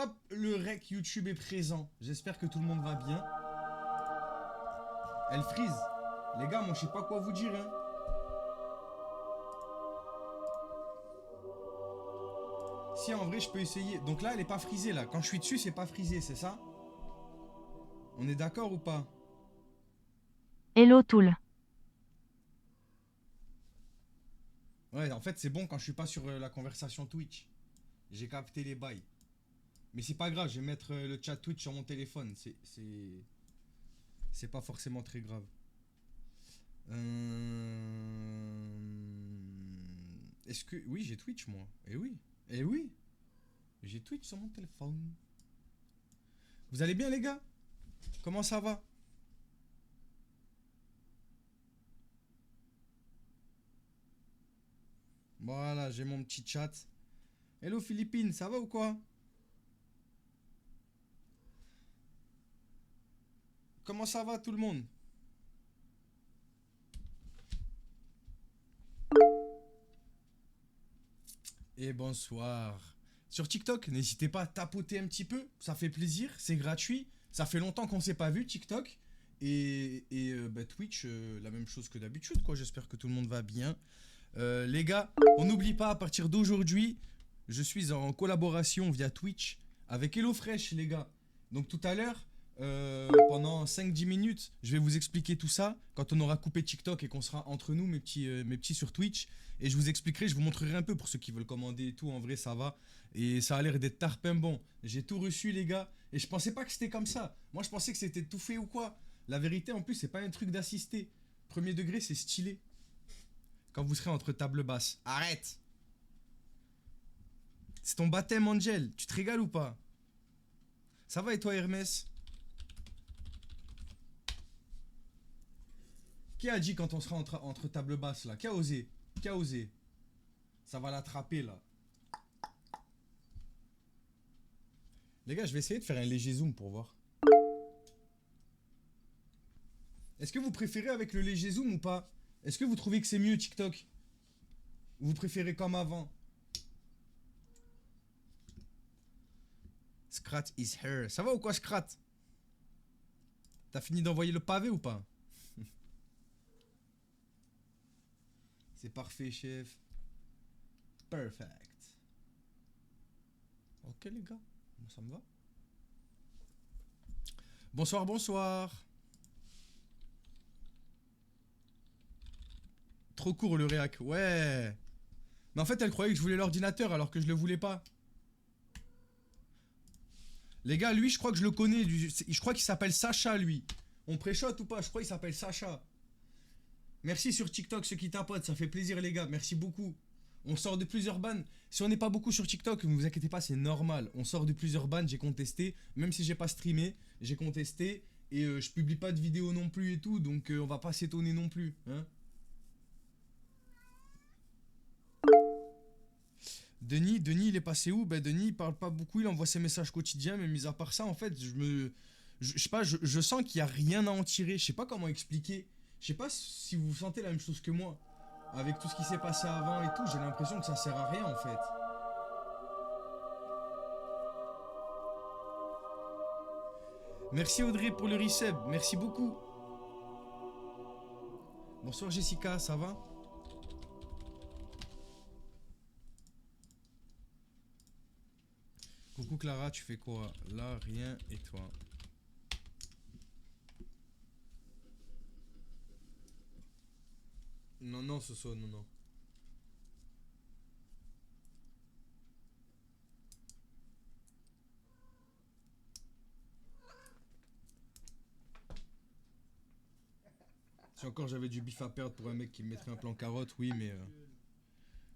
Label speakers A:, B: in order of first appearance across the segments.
A: Hop, le rec YouTube est présent. J'espère que tout le monde va bien. Elle freeze. Les gars, moi je sais pas quoi vous dire, hein. Si en vrai je peux essayer. Donc là elle est pas frisée là. Quand je suis dessus c'est pas frisé, c'est ça? On est d'accord ou pas?
B: Hello Tool.
A: Ouais, en fait c'est bon quand je suis pas sur la conversation Twitch. J'ai capté les bails. Mais c'est pas grave, je vais mettre le chat Twitch sur mon téléphone. C'est pas forcément très grave. Est-ce que... Oui, j'ai Twitch, moi. Eh oui. Eh oui. J'ai Twitch sur mon téléphone. Vous allez bien, les gars? Comment ça va? Voilà, j'ai mon petit chat. Hello, Philippines, ça va ou quoi? Comment ça va, tout le monde? Et bonsoir. Sur TikTok, n'hésitez pas à tapoter un petit peu, ça fait plaisir, c'est gratuit. Ça fait longtemps qu'on s'est pas vu TikTok. Bah, Twitch, la même chose que d'habitude, quoi. J'espère que tout le monde va bien. Les gars, on n'oublie pas, à partir d'aujourd'hui, je suis en collaboration via Twitch avec HelloFresh, les gars. Donc tout à l'heure, pendant 5-10 minutes, je vais vous expliquer tout ça quand on aura coupé TikTok et qu'on sera entre nous, mes petits sur Twitch. Et je vous expliquerai, je vous montrerai un peu pour ceux qui veulent commander et tout. En vrai, ça va. Et ça a l'air d'être tarpin bon. J'ai tout reçu, les gars. Et je pensais pas que c'était comme ça. Moi, je pensais que c'était tout fait ou quoi. La vérité, en plus, c'est pas un truc d'assister. Premier degré, c'est stylé. Quand vous serez entre tables basses. Arrête! C'est ton baptême, Angel. Tu te régales ou pas? Ça va et toi, Hermès? Qui a dit quand on sera entre tables basses là? Qui a osé? Qui a osé? Ça va l'attraper là. Les gars, je vais essayer de faire un léger zoom pour voir. Est-ce que vous préférez avec le léger zoom ou pas? Est-ce que vous trouvez que c'est mieux TikTok? Ou vous préférez comme avant? Scrat is here. Ça va ou quoi, Scrat? T'as fini d'envoyer le pavé ou pas? C'est parfait, chef. Perfect. Ok, les gars. Ça me va. Bonsoir, bonsoir. Trop court le réac. Ouais. Mais en fait, elle croyait que je voulais l'ordinateur alors que je le voulais pas. Les gars, lui, je crois que je le connais. Je crois qu'il s'appelle Sacha, lui. On préchote ou pas? Je crois qu'il s'appelle Sacha. Merci sur TikTok, ceux qui tapotent. Ça fait plaisir, les gars. Merci beaucoup. On sort de plusieurs bans. Si on n'est pas beaucoup sur TikTok, ne vous inquiétez pas, c'est normal. On sort de plusieurs bans. J'ai contesté. Même si j'ai pas streamé, j'ai contesté. Et je publie pas de vidéos non plus et tout. Donc on va pas s'étonner non plus. Hein. Denis, il est passé où? Ben Denis, il parle pas beaucoup, il envoie ses messages quotidiens, mais mis à part ça, en fait, je sais pas, je sens qu'il y a rien à en tirer. Je sais pas comment expliquer. Je sais pas si vous sentez la même chose que moi. Avec tout ce qui s'est passé avant et tout, j'ai l'impression que ça sert à rien en fait. Merci Audrey pour le resub, merci beaucoup. Bonsoir Jessica, ça va? Coucou Clara, tu fais quoi? Là, rien, et toi? Non, non, Soso, non, non. Si encore j'avais du bif à perdre pour un mec qui me mettrait un plan carotte, oui, mais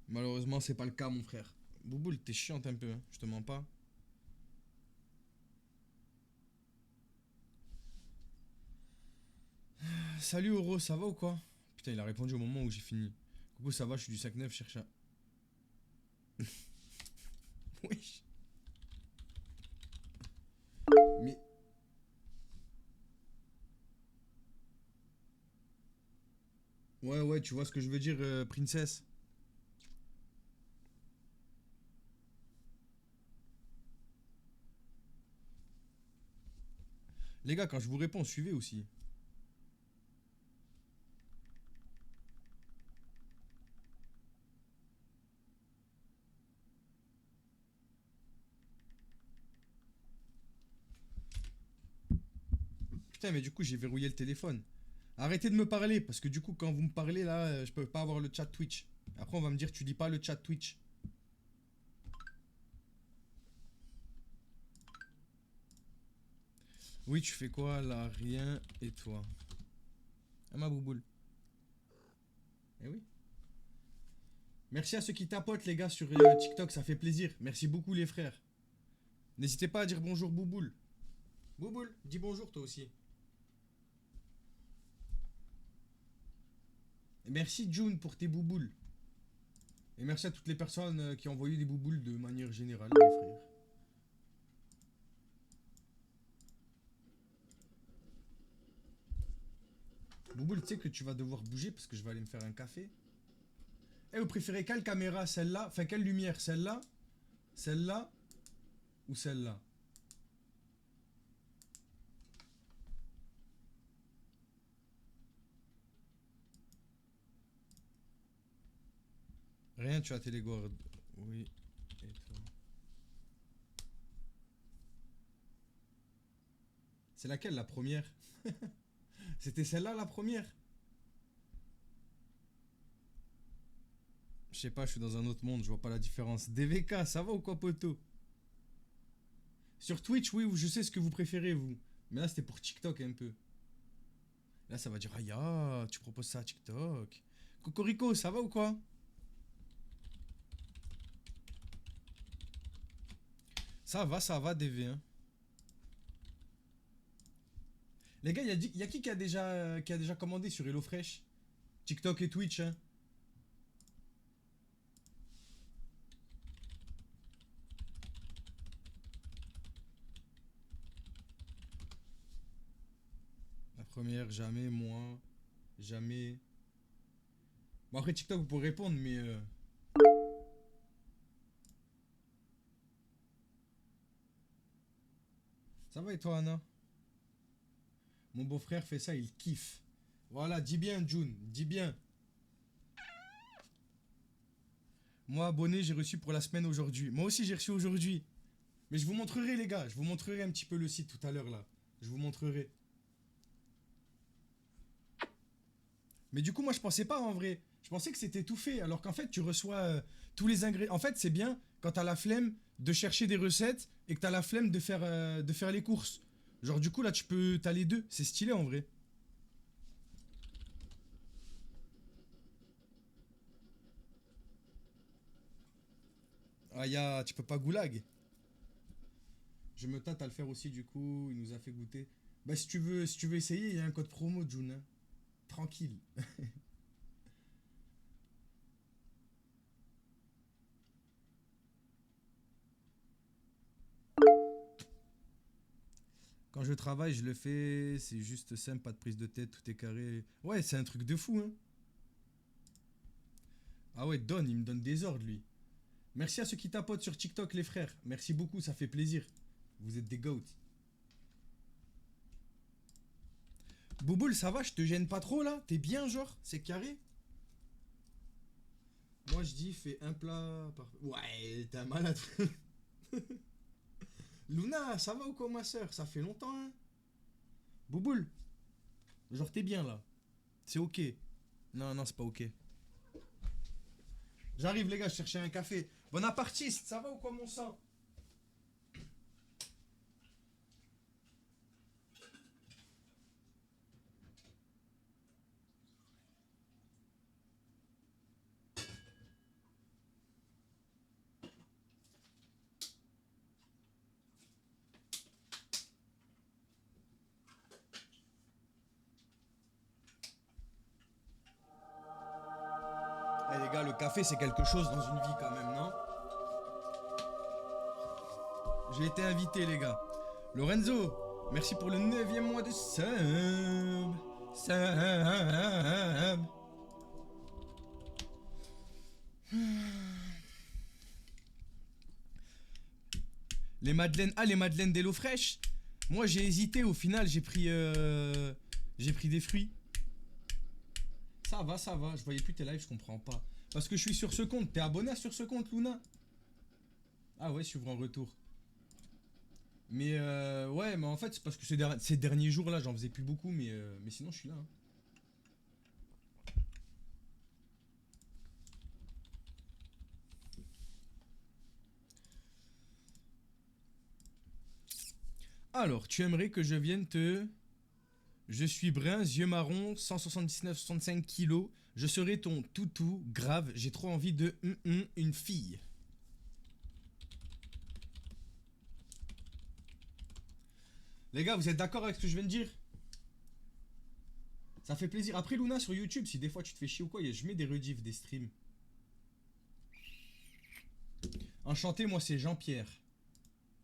A: malheureusement, c'est pas le cas, mon frère. Bouboule, t'es chiante un peu, hein, je te mens pas. Salut Oro, ça va ou quoi? Putain, il a répondu au moment où j'ai fini. Coucou, ça va, je suis du 5-9, cherche un. Oui. Mais. Ouais, ouais, tu vois ce que je veux dire, princesse. Les gars, quand je vous réponds, suivez aussi. Putain, mais du coup, j'ai verrouillé le téléphone. Arrêtez de me parler, parce que du coup, quand vous me parlez, là, je peux pas avoir le chat Twitch. Après, on va me dire, tu lis pas le chat Twitch. Oui, tu fais quoi là? Rien. Et toi? Ah, ma bouboule. Eh oui. Merci à ceux qui tapotent, les gars, sur TikTok, ça fait plaisir. Merci beaucoup, les frères. N'hésitez pas à dire bonjour, bouboule. Bouboule, dis bonjour, toi aussi. Et merci, June, pour tes bouboules. Et merci à toutes les personnes qui ont envoyé des bouboules de manière générale, les frères. Bouboule, tu sais que tu vas devoir bouger parce que je vais aller me faire un café. Eh, vous préférez quelle caméra? Celle-là? Enfin, quelle lumière? Celle-là? Celle-là? Ou celle-là? Rien, tu as télégord. Oui. Et toi? C'est laquelle, la première? C'était celle-là, la première? Je sais pas, je suis dans un autre monde, je vois pas la différence. DVK, ça va ou quoi, poto? Sur Twitch, oui, je sais ce que vous préférez, vous. Mais là, c'était pour TikTok un peu. Là, ça va dire, ah, tu proposes ça à TikTok. Cocorico, ça va ou quoi? Ça va, DV. Hein. Les gars, y a qui a déjà commandé sur HelloFresh? TikTok et Twitch, hein? La première, jamais, moi. Jamais. Bon, après, TikTok, vous pourrez répondre, mais. Ça va et toi, Anna? Mon beau-frère fait ça, il kiffe. Voilà, dis bien, June, dis bien. Moi, abonné, j'ai reçu pour la semaine aujourd'hui. Moi aussi, j'ai reçu aujourd'hui. Mais je vous montrerai, les gars. Je vous montrerai un petit peu le site tout à l'heure, là. Je vous montrerai. Mais du coup, moi, je pensais pas en vrai. Je pensais que c'était tout fait. Alors qu'en fait, tu reçois tous les ingrédients. En fait, c'est bien quand t'as la flemme de chercher des recettes et que t'as la flemme de faire les courses. Genre, du coup, là, tu peux. T'as les deux. C'est stylé en vrai. Ah, tu peux pas goulag. Je me tâte à le faire aussi, du coup. Il nous a fait goûter. Bah, si tu veux essayer, il y a un code promo, June. Hein. Tranquille. Quand je travaille, je le fais. C'est juste simple, pas de prise de tête, tout est carré. Ouais, c'est un truc de fou, hein. Ah ouais, il me donne des ordres, lui. Merci à ceux qui tapotent sur TikTok, les frères. Merci beaucoup, ça fait plaisir. Vous êtes des goats. Bouboule, ça va, je te gêne pas trop là? T'es bien, genre? C'est carré? Moi, je dis, fais un plat par. Ouais, t'es un malade. Luna, ça va ou quoi, ma soeur? Ça fait longtemps, hein? Bouboule, genre, t'es bien là. C'est ok. Non, non, c'est pas ok. J'arrive, les gars, je cherchais un café. Bonapartiste, ça va ou quoi, mon sang? Eh les gars, le café c'est quelque chose dans une vie quand même, non? J'ai été invité les gars. Lorenzo, merci pour le 9e mois de sub. Sub. Les madeleines, ah les madeleines d'Hello Fresh. Moi, j'ai hésité. Au final, j'ai pris des fruits. Ça va, ça va. Je voyais plus tes lives, je comprends pas. Parce que je suis sur ce compte. T'es abonné sur ce compte, Luna? Ah ouais, suivre en retour. Mais ouais, mais en fait, c'est parce que ces derniers jours-là, j'en faisais plus beaucoup. Mais sinon, je suis là. Hein. Alors, tu aimerais que je vienne te... Je suis brun, yeux marrons, 179-65 kilos. Je serai ton toutou, grave. J'ai trop envie de une fille. Les gars, vous êtes d'accord avec ce que je viens de dire? Ça fait plaisir. Après, Luna, sur YouTube, si des fois tu te fais chier ou quoi, je mets des rediffs des streams. Enchanté, moi c'est Jean-Pierre.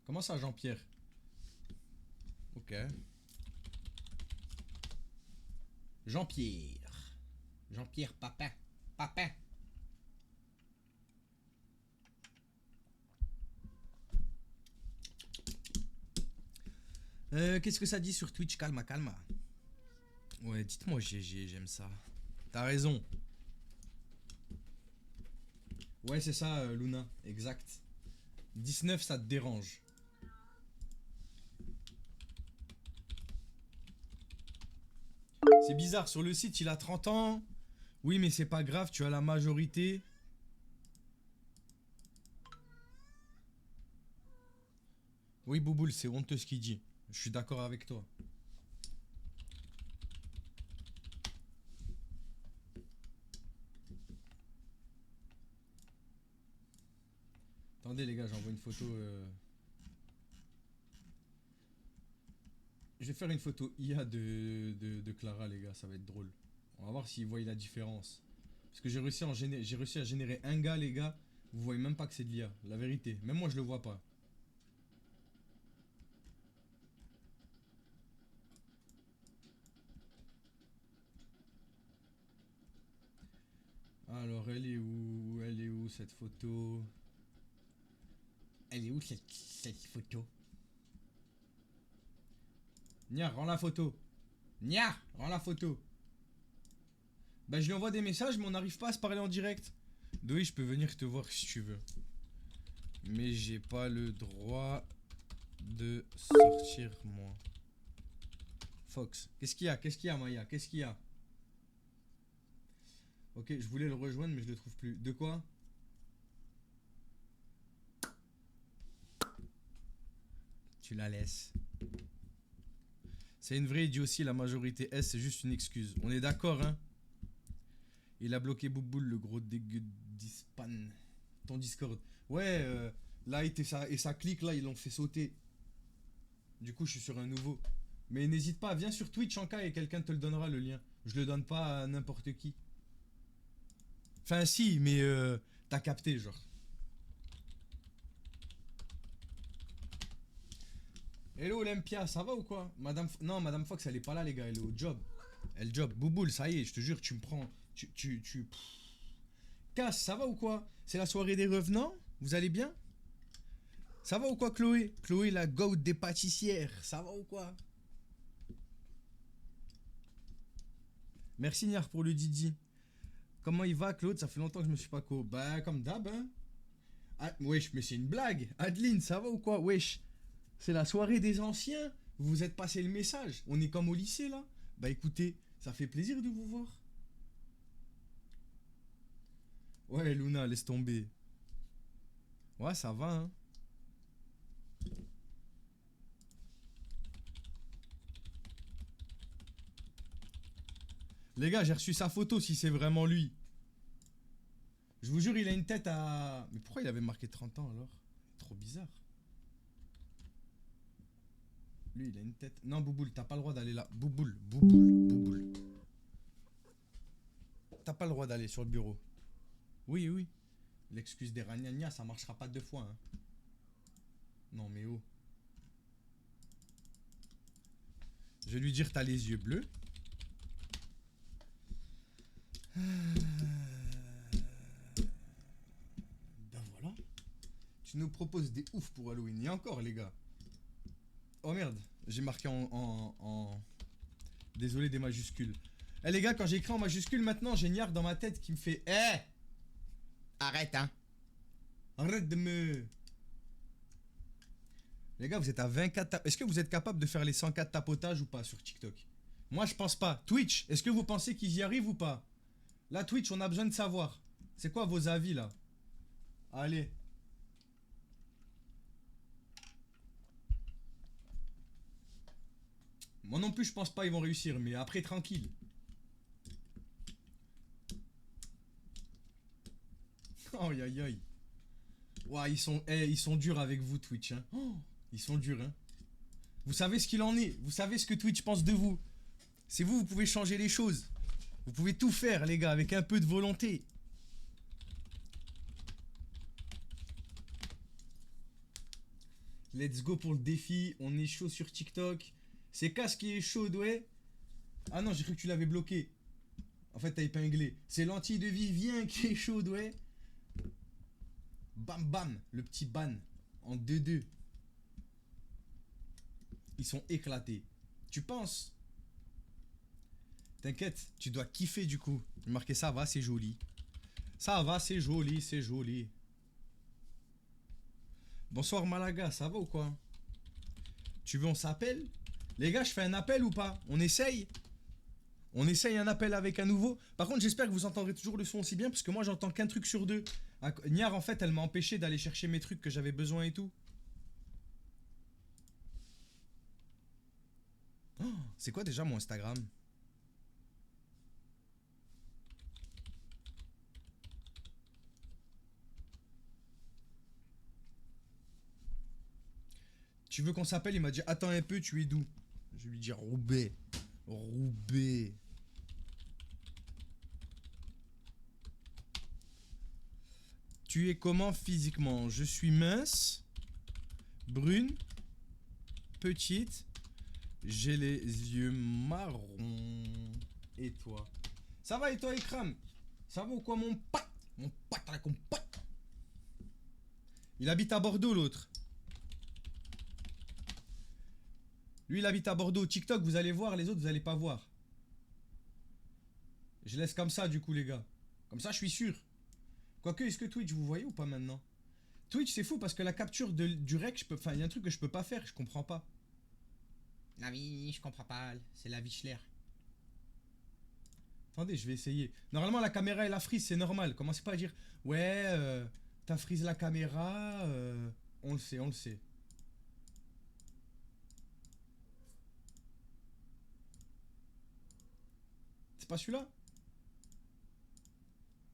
A: Comment ça, Jean-Pierre? Ok. Jean-Pierre. Jean-Pierre Papin. Papin. Qu'est-ce que ça dit sur Twitch? Calma, calma. Ouais, dites-moi GG, j'aime ça. T'as raison. Ouais, c'est ça, Luna. Exact. 19, ça te dérange. C'est bizarre, sur le site, il a 30 ans. Oui, mais c'est pas grave, tu as la majorité. Oui, Bouboule, c'est honteux ce qu'il dit. Je suis d'accord avec toi. Attendez les gars, j'envoie une photo. Je vais faire une photo IA de Clara les gars, ça va être drôle. On va voir s'ils voient la différence. Parce que j'ai réussi, j'ai réussi à générer un gars les gars. Vous voyez même pas que c'est de l'IA, la vérité. Même moi je le vois pas. Alors elle est où? Elle est où cette photo? Elle est où cette photo? Nia, rends la photo. Nia, rends la photo. Bah je lui envoie des messages mais on n'arrive pas à se parler en direct. Oui, je peux venir te voir si tu veux. Mais j'ai pas le droit de sortir moi. Fox, qu'est-ce qu'il y a? Qu'est-ce qu'il y a Maya? Qu'est-ce qu'il y a? Ok, je voulais le rejoindre mais je le trouve plus. De quoi? Tu la laisses. C'est une vraie idiotie la majorité S, c'est juste une excuse. On est d'accord hein? Il a bloqué Bouboule, le gros dégueu d'Ispan. Ton Discord. Ouais, là, et ça clique, là, ils l'ont fait sauter. Du coup, je suis sur un nouveau. Mais n'hésite pas, viens sur Twitch en cas et quelqu'un te le donnera le lien. Je le donne pas à n'importe qui. Enfin, si, mais t'as capté, genre. Hello Olympia, ça va ou quoi? Non, Madame Fox, elle est pas là, les gars, elle est au job. Elle job. Bouboule, ça y est, je te jure, tu me prends. Casse, ça va ou quoi? C'est la soirée des revenants? Vous allez bien? Ça va ou quoi, Chloé? Chloé, la goat des pâtissières. Ça va ou quoi? Merci, Niar, pour le Didi. Comment il va, Claude? Ça fait longtemps que je me suis pas co. Bah, comme d'hab, hein. Ah, wesh, mais c'est une blague. Adeline, ça va ou quoi? Wesh, c'est la soirée des anciens. Vous vous êtes passé le message. On est comme au lycée, là. Bah, écoutez, ça fait plaisir de vous voir. Ouais, Luna, laisse tomber. Ouais, ça va, hein. Les gars, j'ai reçu sa photo si c'est vraiment lui. Je vous jure, il a une tête à... Mais pourquoi il avait marqué 30 ans alors? Trop bizarre. Lui, il a une tête... Non, Bouboule, t'as pas le droit d'aller là. Bouboule, Bouboule, Bouboule. T'as pas le droit d'aller sur le bureau. Oui, oui. L'excuse des ragnagnas, ça marchera pas deux fois. Hein. Non, mais oh. Je vais lui dire t'as les yeux bleus. Ben voilà. Tu nous proposes des oufs pour Halloween. Et encore, les gars. Oh merde. J'ai marqué Désolé des majuscules. Eh les gars, quand j'écris en majuscule maintenant, j'ai Niar dans ma tête qui me fait arrête hein. Arrête de me... Les gars, vous êtes à 24... Est-ce que vous êtes capable de faire les 104 tapotages ou pas sur TikTok? Moi, je pense pas. Twitch, est-ce que vous pensez qu'ils y arrivent ou pas? Là, Twitch, on a besoin de savoir. C'est quoi vos avis, là? Allez. Moi non plus, je pense pas ils vont réussir, mais après, tranquille. Aïe, aïe, aïe. Ouah, ils sont durs avec vous, Twitch, hein. Oh, ils sont durs, hein. Vous savez ce qu'il en est. Vous savez ce que Twitch pense de vous. C'est vous, vous pouvez changer les choses. Vous pouvez tout faire, les gars, avec un peu de volonté. Let's go pour le défi. On est chaud sur TikTok. C'est Cass qui est chaud, ouais. Ah non, j'ai cru que tu l'avais bloqué. En fait, t'as épinglé. C'est Lentille de Vivien qui est chaud, ouais. Bam bam, le petit ban. En 2-2. Ils sont éclatés. Tu penses? T'inquiète, tu dois kiffer du coup. Marquez ça va, c'est joli. Ça va, c'est joli, c'est joli. Bonsoir Malaga, ça va ou quoi? Tu veux on s'appelle? Les gars, je fais un appel ou pas? On essaye? On essaye un appel avec un nouveau. Par contre, j'espère que vous entendrez toujours le son aussi bien, parce que moi, j'entends qu'un truc sur deux. Niar, en fait, elle m'a empêché d'aller chercher mes trucs que j'avais besoin et tout. Oh, c'est quoi déjà mon Instagram? Tu veux qu'on s'appelle? Il m'a dit attends un peu, tu es d'où? Je vais lui dire Roubaix. Roubaix. Tu es comment physiquement? Je suis mince, brune, petite, j'ai les yeux marrons. Et toi? Ça va et toi, Ikram? Ça va ou quoi, mon pote? Mon pote à la compote. Il habite à Bordeaux, l'autre. Lui, il habite à Bordeaux. TikTok, vous allez voir, les autres, vous allez pas voir. Je laisse comme ça, du coup, les gars. Comme ça, je suis sûr. Quoique, est-ce que Twitch, vous voyez ou pas maintenant? Twitch, c'est fou parce que la capture du rec, je peux... Enfin, il y a un truc que je peux pas faire, je comprends pas. Ah oui, je comprends pas. C'est la Vichler. Attendez, je vais essayer. Normalement, la caméra et la frise, c'est normal. Commencez pas à dire ouais, t'as frise la caméra. On le sait, on le sait. C'est pas celui-là?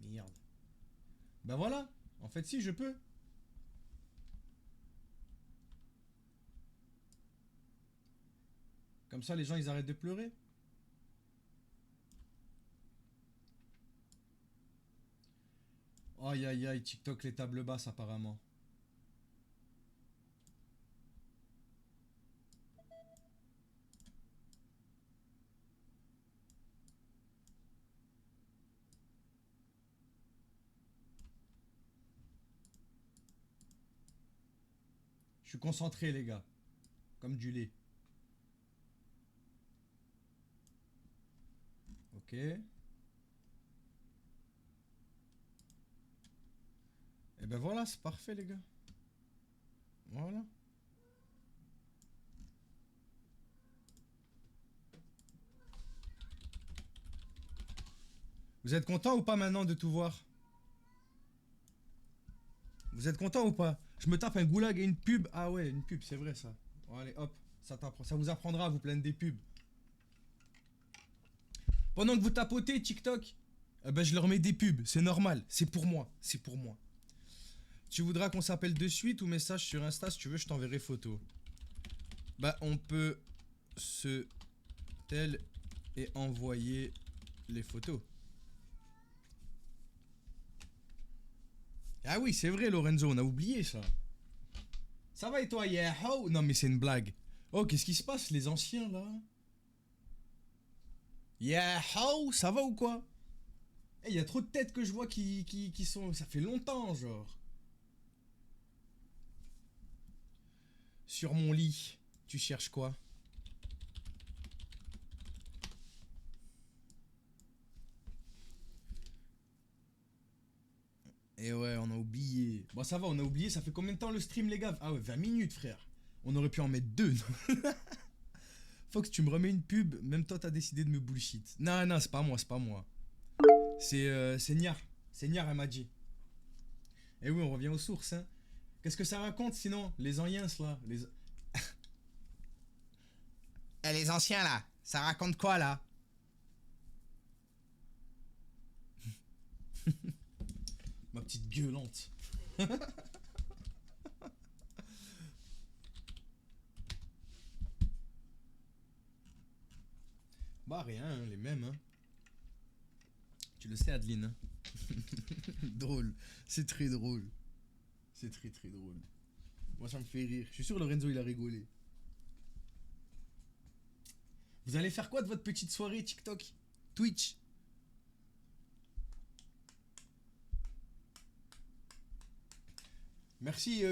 A: Merde. Ben voilà. En fait, si, je peux. Comme ça, les gens, ils arrêtent de pleurer. Aïe, aïe, aïe. TikTok, les tables basses, apparemment. Je suis concentré, les gars. Comme du lait. Ok. Et ben voilà, c'est parfait, les gars. Voilà. Vous êtes content ou pas maintenant de tout voir? Vous êtes content ou pas? Je me tape un goulag et une pub. Ah ouais, une pub, c'est vrai ça. Bon, allez, hop, ça vous apprendra à vous plaindre des pubs. Pendant que vous tapotez TikTok, eh ben je leur mets des pubs, c'est normal, c'est pour moi, c'est pour moi. Tu voudras qu'on s'appelle de suite ou message sur Insta, si tu veux, je t'enverrai photo. Bah, on peut se tel et envoyer les photos. Ah oui, c'est vrai, Lorenzo, on a oublié ça. Ça va et toi, yeah, how? Non, mais c'est une blague. Oh, qu'est-ce qui se passe, les anciens, là? Yeah, how? Ça va ou quoi? Eh, y a trop de têtes que je vois qui sont... Ça fait longtemps, genre. Sur mon lit, tu cherches quoi? on a oublié. Bon, ça va, on a oublié. Ça fait combien de temps le stream, les gars? Ah ouais, 20 minutes, frère. On aurait pu en mettre 2. Fox, tu me remets une pub. Même toi, t'as décidé de me bullshit. Non, non, c'est pas moi, c'est pas moi. C'est Niar. C'est Niar, elle m'a dit. Eh oui, on revient aux sources, hein. Qu'est-ce que ça raconte, sinon? Les anciens, là. Eh, les anciens, là. Ça raconte quoi, là? Ma petite gueulante. Bah rien, hein, les mêmes. Hein. Tu le sais, Adeline. Hein. Drôle. C'est très drôle. C'est très très drôle. Moi ça me fait rire. Je suis sûr Lorenzo il a rigolé. Vous allez faire quoi de votre petite soirée TikTok? Twitch? Merci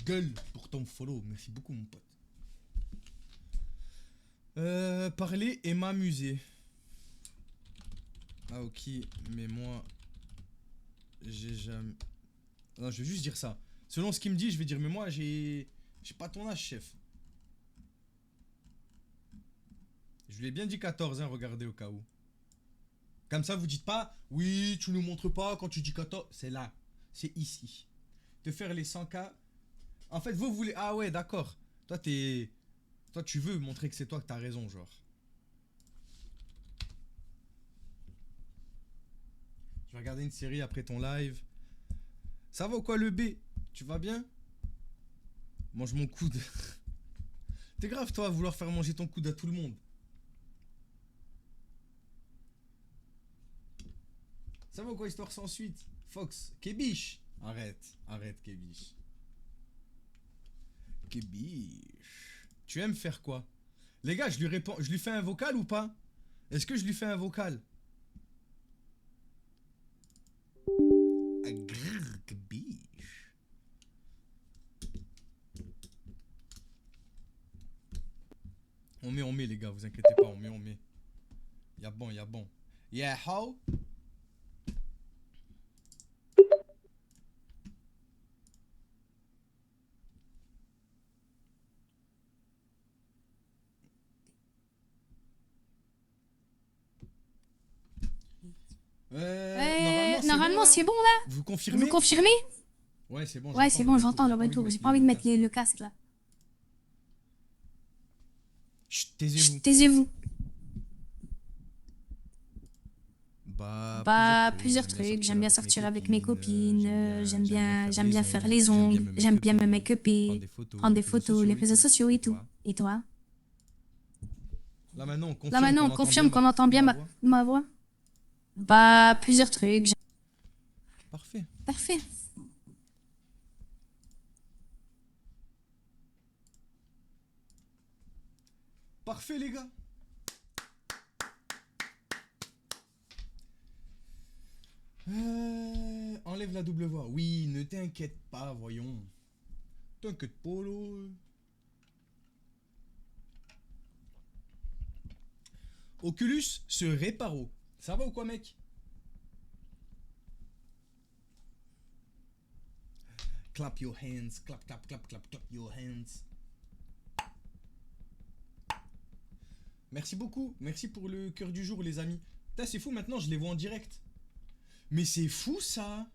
A: Gull pour ton follow. Merci beaucoup mon pote. Parler et m'amuser. Ah ok, mais moi j'ai jamais... Non, je vais juste dire ça. Selon ce qu'il me dit, je vais dire mais moi j'ai pas ton âge, chef. Je lui ai bien dit 14, hein, regardez au cas où. Comme ça, vous dites pas, oui, tu nous montres pas quand tu dis 14. C'est là, c'est ici. De faire les 100K. En fait, vous voulez... Ah ouais, d'accord. Toi, toi, tu veux montrer que c'est toi que t'as raison, genre. Je vais regarder une série après ton live. Ça va ou quoi, le B? Tu vas bien? Mange mon coude. T'es grave, toi, à vouloir faire manger ton coude à tout le monde. Ça va ou quoi, histoire sans suite? Fox, Kébiche. Arrête, arrête, Kébiche. Kébiche. Tu aimes faire quoi? Les gars, je lui réponds, je lui fais un vocal ou pas? Est-ce que je lui fais un vocal? Kébiche. On met les gars, vous inquiétez pas, on met. Y'a bon, y'a bon. Yeah, how?
C: Normalement, c'est bon là.
A: Vous confirmez?
C: Vous confirmez?
A: Ouais, c'est bon.
C: Ouais, c'est bon, j'entends le retour. J'ai pas envie de mettre le casque là.
A: Chut, taisez-vous.
C: Taisez-vous.
A: Bah,
C: Plusieurs trucs. J'aime bien sortir avec mes copines. J'aime bien faire les ongles. J'aime bien me make-upper. Prendre des photos, les réseaux sociaux et tout. Et toi?
A: Là maintenant,
C: on confirme qu'on entend bien ma voix. Bah, plusieurs trucs.
A: Parfait.
C: Parfait.
A: Parfait, les gars. Enlève la double voix. Oui, ne t'inquiète pas, voyons. T'inquiète pas, là. Oculus se réparo. Ça va ou quoi, mec? Clap your hands. Clap, clap, clap, clap, clap your hands. Merci beaucoup. Merci pour le cœur du jour, les amis. Putain, c'est fou, maintenant, je les vois en direct. Mais c'est fou, ça.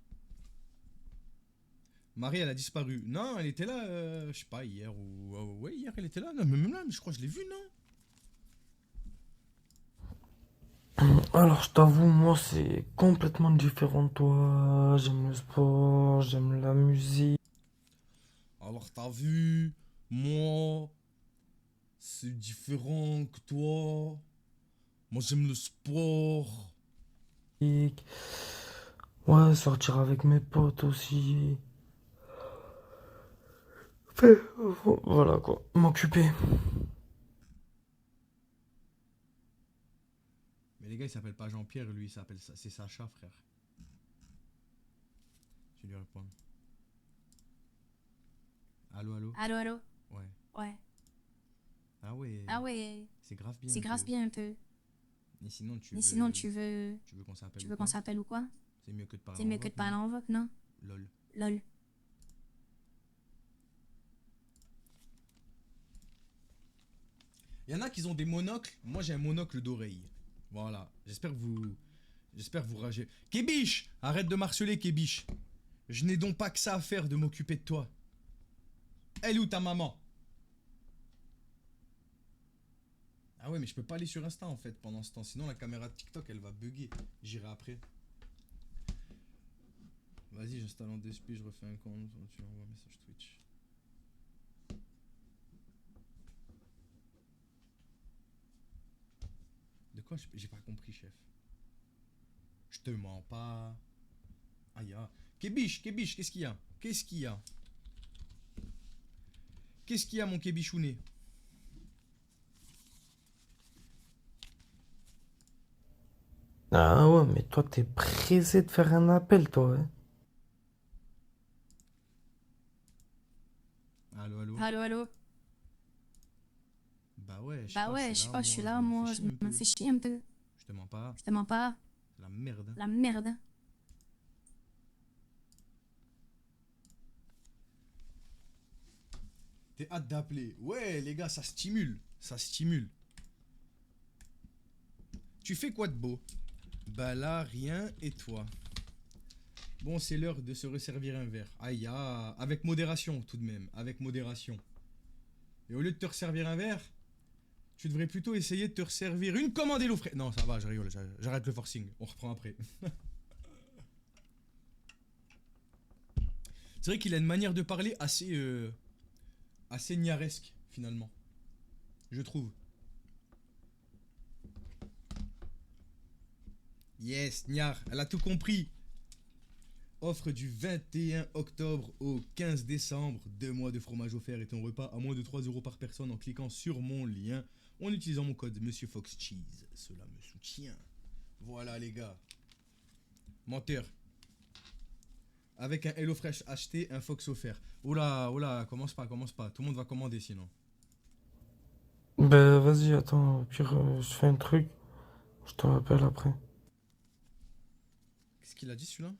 A: Marie, elle a disparu. Non, elle était là, je sais pas, hier ou... ouais, hier, elle était là. Non, mais même là, je crois que je l'ai vue, non?
D: Alors, je t'avoue, moi, c'est complètement différent de toi. J'aime le sport, j'aime la musique.
A: Alors, t'as vu, moi, c'est différent que toi. Moi, j'aime le sport.
D: Ouais, sortir avec mes potes aussi. Fait, voilà quoi, m'occuper.
A: Mais les gars, il s'appelle pas Jean-Pierre, lui, il s'appelle... C'est Sacha, frère. Je vais lui répondre. Allô, allô?
C: Allô?
A: Ouais.
C: Ouais.
A: Ah ouais.
C: Ah ouais.
A: C'est grave bien.
C: C'est grave bien un peu.
A: Et sinon,
C: Tu veux
A: qu'on s'appelle
C: qu'on s'appelle ou quoi?
A: C'est mieux que de parler
C: C'est mieux que de parler en vogue, non?
A: Lol.
C: Lol.
A: Il y en a qui ont des monocles. Moi, j'ai un monocle d'oreille. Voilà. J'espère que vous ragez. Kébiche, arrête de marceler, Kébiche. Je n'ai donc pas que ça à faire de m'occuper de toi. Elle est où ta maman? Ah ouais, mais je peux pas aller sur Insta en fait pendant ce temps. Sinon, la caméra de TikTok, elle va bugger. J'irai après. Vas-y, j'installe en DSP, je refais un compte. Tu envoies un message Twitch. De quoi? J'ai pas compris, chef. Je te mens pas. Aïe, ah. Kébiche, qu'est-ce qu'il y a? Qu'est-ce qu'il y a? Qu'est-ce qu'il y a, mon Kébichouné?
D: Ah ouais, mais toi, t'es pressé de faire un appel, toi, hein.
A: Allô, allô?
C: Allô, allô?
A: Bah ouais, je sais
C: Bah
A: pas,
C: ouais,
A: je
C: je
A: suis
C: sais
A: là,
C: pas, je suis
A: moi,
C: là, moi, je
A: je me
C: me
A: fais
C: fais
A: chier
C: chier un peu.
A: un peu. Je te mens pas,
C: Je te mens pas.
A: c'est la merde.
C: La merde.
A: T'es hâte d'appeler. Ouais, les gars, ça stimule. Ça stimule. Tu fais quoi de beau? Bah là, rien. Et toi? Bon, c'est l'heure de se resservir un verre. Aïe, ah, avec modération, tout de même. Avec modération. Et au lieu de te resservir un verre, tu devrais plutôt essayer de te resservir une commande Hello Fresh. Non, ça va, je rigole. J'arrête le forcing. On reprend après. C'est vrai qu'il a une manière de parler assez gnaresque, finalement. Je trouve. Yes, Niar, elle a tout compris. Offre du 21 octobre au 15 décembre. 2 mois de fromage offert et ton repas à moins de 3 € par personne en cliquant sur mon lien. En utilisant mon code Monsieur Fox Cheese. Cela me soutient. Voilà les gars. Menteur. Avec un HelloFresh acheté, un Fox offert. Oula, oula, commence pas. Tout le monde va commander sinon.
D: Ben, vas-y, attends, au pire, je fais un truc. Je te rappelle après.
A: Qu'est-ce qu'il a dit celui-là?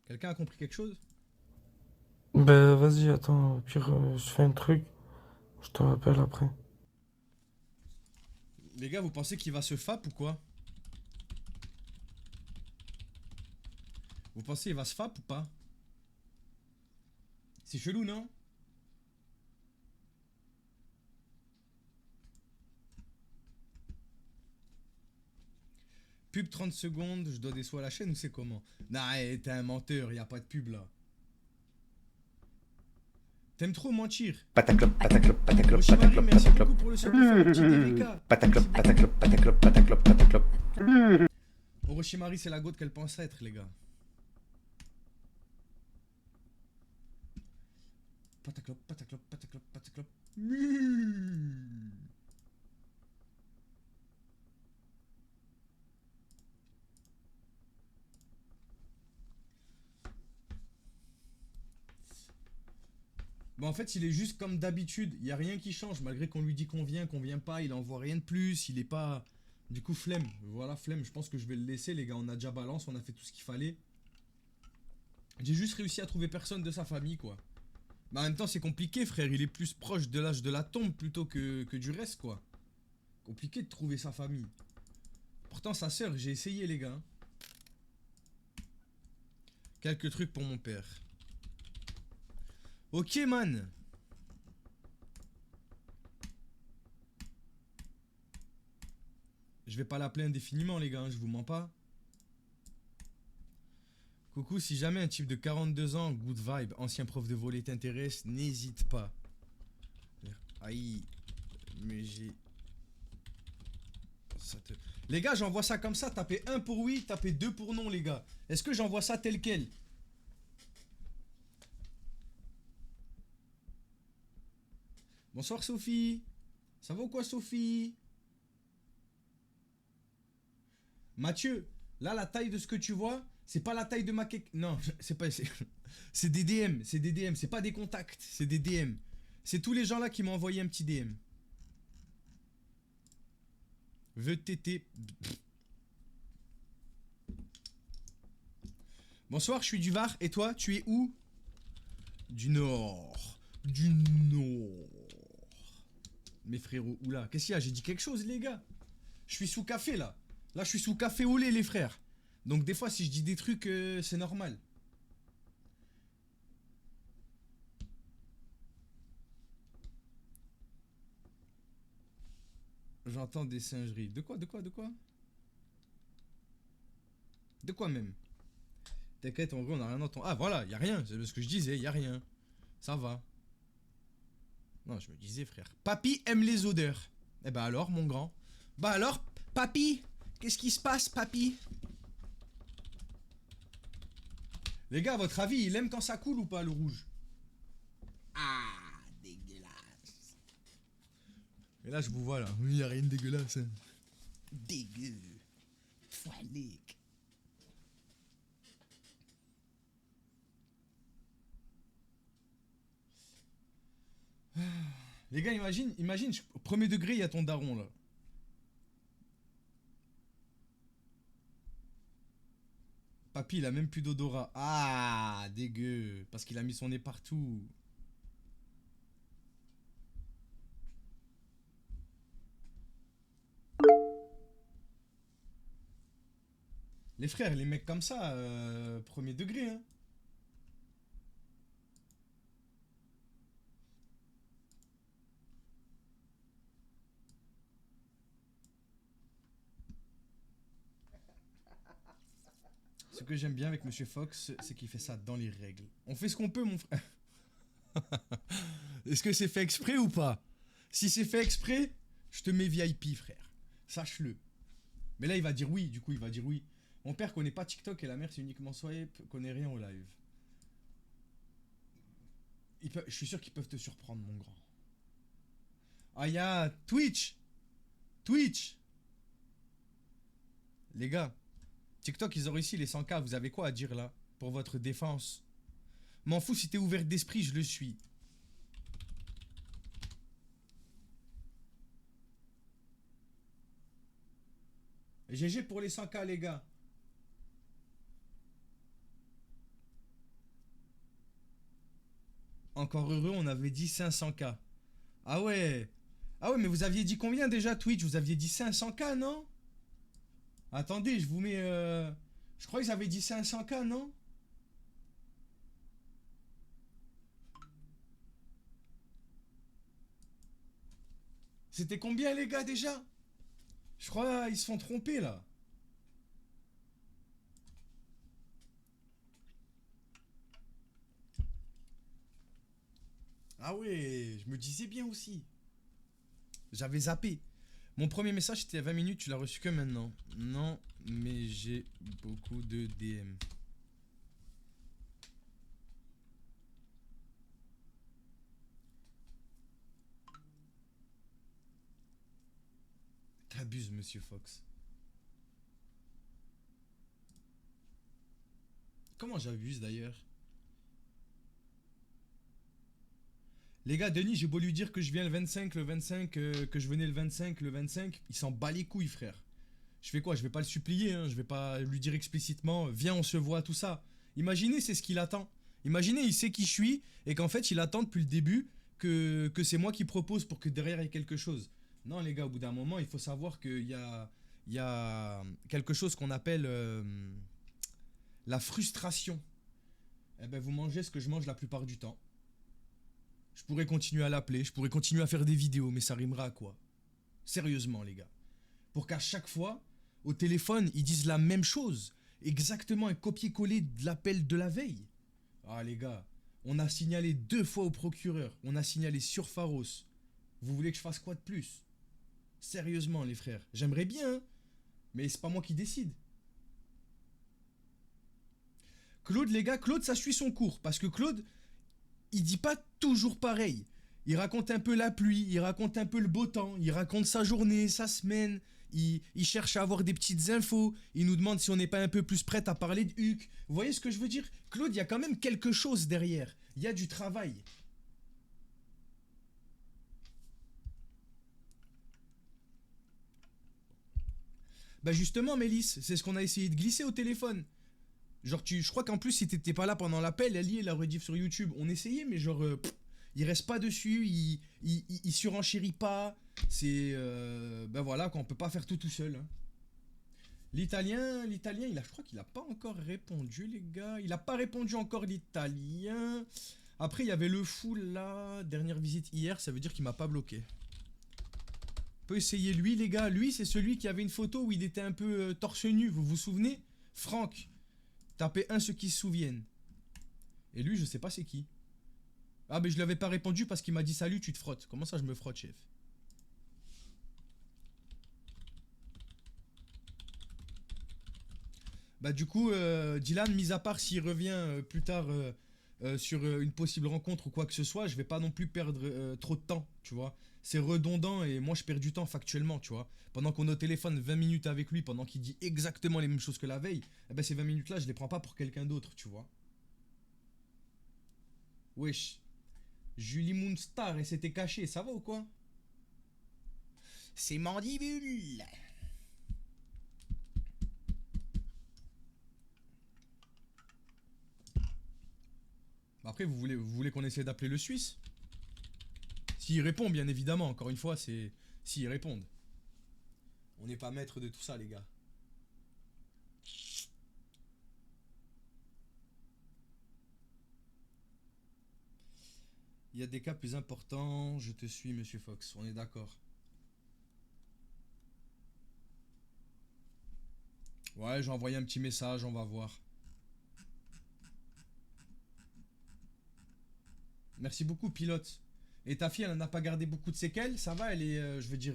A: Quelqu'un a compris quelque chose?
D: Ben, vas-y, attends, au pire, je fais un truc. Je te rappelle après.
A: Les gars, vous pensez qu'il va se fap ou quoi? Vous pensez qu'il va se fap ou pas? C'est chelou, non? Pub 30 secondes, je dois des sous à la chaîne ou c'est comment? Nah, t'es un menteur, y a pas de pub là. T'aimes trop mentir.
E: Pataclop, pataclop, pataclop,
A: Oshimari,
E: pataclop,
A: merci
E: pataclop.
A: beaucoup pour le sub de faire le petit DVK.
E: Pataclop, pataclop, pataclop, pataclop, pataclop.
A: Orochimaru, c'est la goutte qu'elle pense être, les gars. Pataclop, pataclop, pataclop, pataclop. Bon, en fait, il est juste comme d'habitude. Il n'y a rien qui change. Malgré qu'on lui dit qu'on vient pas, il envoie rien de plus. Il est pas. Du coup, flemme. Voilà, flemme. Je pense que je vais le laisser, les gars. On a déjà balance, on a fait tout ce qu'il fallait. J'ai juste réussi à trouver personne de sa famille, quoi. Mais en même temps, c'est compliqué, frère. Il est plus proche de l'âge de la tombe plutôt que du reste, quoi. Compliqué de trouver sa famille. Pourtant, sa sœur, j'ai essayé, les gars. Quelques trucs pour mon père. Ok, man. Je vais pas l'appeler indéfiniment, les gars, hein, je vous mens pas. Coucou, si jamais un type de 42 ans, good vibe, ancien prof de volley t'intéresse, n'hésite pas. Aïe, mais j'ai... Les gars, j'envoie ça comme ça, tapez 1 pour oui, tapez 2 pour non, les gars. Est-ce que j'envoie ça tel quel? Bonsoir Sophie. Ça va ou quoi Sophie? Mathieu, là la taille de ce que tu vois, c'est pas la taille de ma cake. Non, c'est pas... C'est des DM, c'est des DM, c'est pas des contacts, c'est des DM. C'est tous les gens là qui m'ont envoyé un petit DM. VTT. Bonsoir, je suis du Var. Et toi, tu es où? Du Nord. Du Nord. Mes frérots, oula, qu'est-ce qu'il y a? J'ai dit quelque chose, les gars. Je suis sous café, là. Là, je suis sous café au lait, les frères. Donc, des fois, si je dis des trucs, c'est normal. J'entends des singeries. De quoi? De quoi? De quoi? De quoi même? T'inquiète, en vrai, on a rien entendu. Ah, voilà, y a rien. C'est ce que je disais, y a rien. Ça va. Non, je me disais, frère. Papy aime les odeurs. Eh bah alors, mon grand. Bah alors, papy, qu'est-ce qui se passe, papy? Les gars, à votre avis, il aime quand ça coule ou pas, le rouge? Ah, dégueulasse. Et là, je vous vois, là. Il n'y a rien de dégueulasse. Hein. Dégueu. Foilique. Les gars, imagine, au premier degré, il y a ton daron, là. Papy, il a même plus d'odorat. Ah, dégueu. Parce qu'il a mis son nez partout. Les frères, les mecs comme ça, premier degré, hein. Ce que j'aime bien avec Monsieur Fox, c'est qu'il fait ça dans les règles. On fait ce qu'on peut, mon frère. Est-ce que c'est fait exprès ou pas? Si c'est fait exprès, je te mets VIP, frère. Sache-le. Mais là, il va dire oui, du coup, il va dire oui. Mon père connaît pas TikTok et la mère, c'est uniquement swipe, connaît rien au live. Je suis sûr qu'ils peuvent te surprendre, mon grand. Ah, y'a Twitch. Twitch. Les gars, TikTok, ils ont réussi les 100K. Vous avez quoi à dire là? Pour votre défense? M'en fous si t'es ouvert d'esprit, je le suis. GG pour les 100K, les gars. Encore heureux, on avait dit 500K. Ah ouais. Ah ouais, mais vous aviez dit combien déjà, Twitch? Vous aviez dit 500K, non? Attendez, je vous mets... Je crois qu'ils avaient dit 500K, non? C'était combien, les gars, déjà? Je crois ils se font tromper, là. Ah ouais, je me disais bien aussi. J'avais zappé. Mon premier message, c'était il y a 20 minutes, tu l'as reçu que maintenant. Non, mais j'ai beaucoup de DM. T'abuses, Monsieur Fox. Comment j'abuse, d'ailleurs? Les gars, Denis, j'ai beau lui dire que je viens le 25, que je venais le 25, il s'en bat les couilles, frère. Je fais quoi? Je vais pas le supplier, hein, je vais pas lui dire explicitement, viens, on se voit, tout ça. Imaginez, c'est ce qu'il attend. Imaginez, il sait qui je suis, et qu'en fait, il attend depuis le début que c'est moi qui propose pour que derrière il y ait quelque chose. Non, les gars, au bout d'un moment, il faut savoir il y a quelque chose qu'on appelle la frustration. Eh ben, vous mangez ce que je mange la plupart du temps. Je pourrais continuer à l'appeler, je pourrais continuer à faire des vidéos, mais ça rimera à quoi? Sérieusement, les gars. Pour qu'à chaque fois, au téléphone, ils disent la même chose. Exactement un copier-coller de l'appel de la veille. Ah, les gars, on a signalé 2 fois au procureur. On a signalé sur Pharos. Vous voulez que je fasse quoi de plus? Sérieusement, les frères. J'aimerais bien, hein, mais c'est pas moi qui décide. Claude, les gars, Claude, ça suit son cours. Parce que Claude, il dit pas toujours pareil. Il raconte un peu la pluie, il raconte un peu le beau temps, il raconte sa journée, sa semaine, il cherche à avoir des petites infos, il nous demande si on n'est pas un peu plus prêt à parler de Huck. Vous voyez ce que je veux dire? Claude, il y a quand même quelque chose derrière. Il y a du travail. Bah justement, Mélisse, c'est ce qu'on a essayé de glisser au téléphone. Genre, je crois qu'en plus, si t'étais pas là pendant l'appel, Ali, la rediff sur YouTube, on essayait, mais genre, il reste pas dessus, il surenchérit pas. C'est. Ben voilà, qu'on peut pas faire tout seul. Hein. L'italien, je crois qu'il a pas encore répondu, les gars. Il a pas répondu encore, l'italien. Après, il y avait le fou là, dernière visite hier, ça veut dire qu'il m'a pas bloqué. On peut essayer lui, les gars. Lui, c'est celui qui avait une photo où il était un peu torse nu, vous vous souvenez? Franck. Tapez un ceux qui se souviennent. Et lui, je sais pas c'est qui. Ah, mais je lui avais pas répondu parce qu'il m'a dit salut, tu te frottes. Comment ça, je me frotte, chef? Bah, du coup, Dylan, mis à part s'il revient plus tard sur une possible rencontre ou quoi que ce soit, je vais pas non plus perdre trop de temps, tu vois. C'est redondant et moi, je perds du temps factuellement, tu vois. Pendant qu'on est au téléphone 20 minutes avec lui, pendant qu'il dit exactement les mêmes choses que la veille, eh ben, ces 20 minutes-là, je les prends pas pour quelqu'un d'autre, tu vois. Wesh. Julie Moonstar, elle s'était cachée, ça va ou quoi? C'est mandibule. Après, vous voulez qu'on essaie d'appeler le Suisse? S'il répond, bien évidemment, encore une fois, c'est s'ils répondent. On n'est pas maître de tout ça, les gars. Il y a des cas plus importants, je te suis, monsieur Fox, on est d'accord. Ouais, j'ai envoyé un petit message, on va voir. Merci beaucoup, pilote. Et ta fille, elle n'a pas gardé beaucoup de séquelles? Ça va, elle est, je veux dire...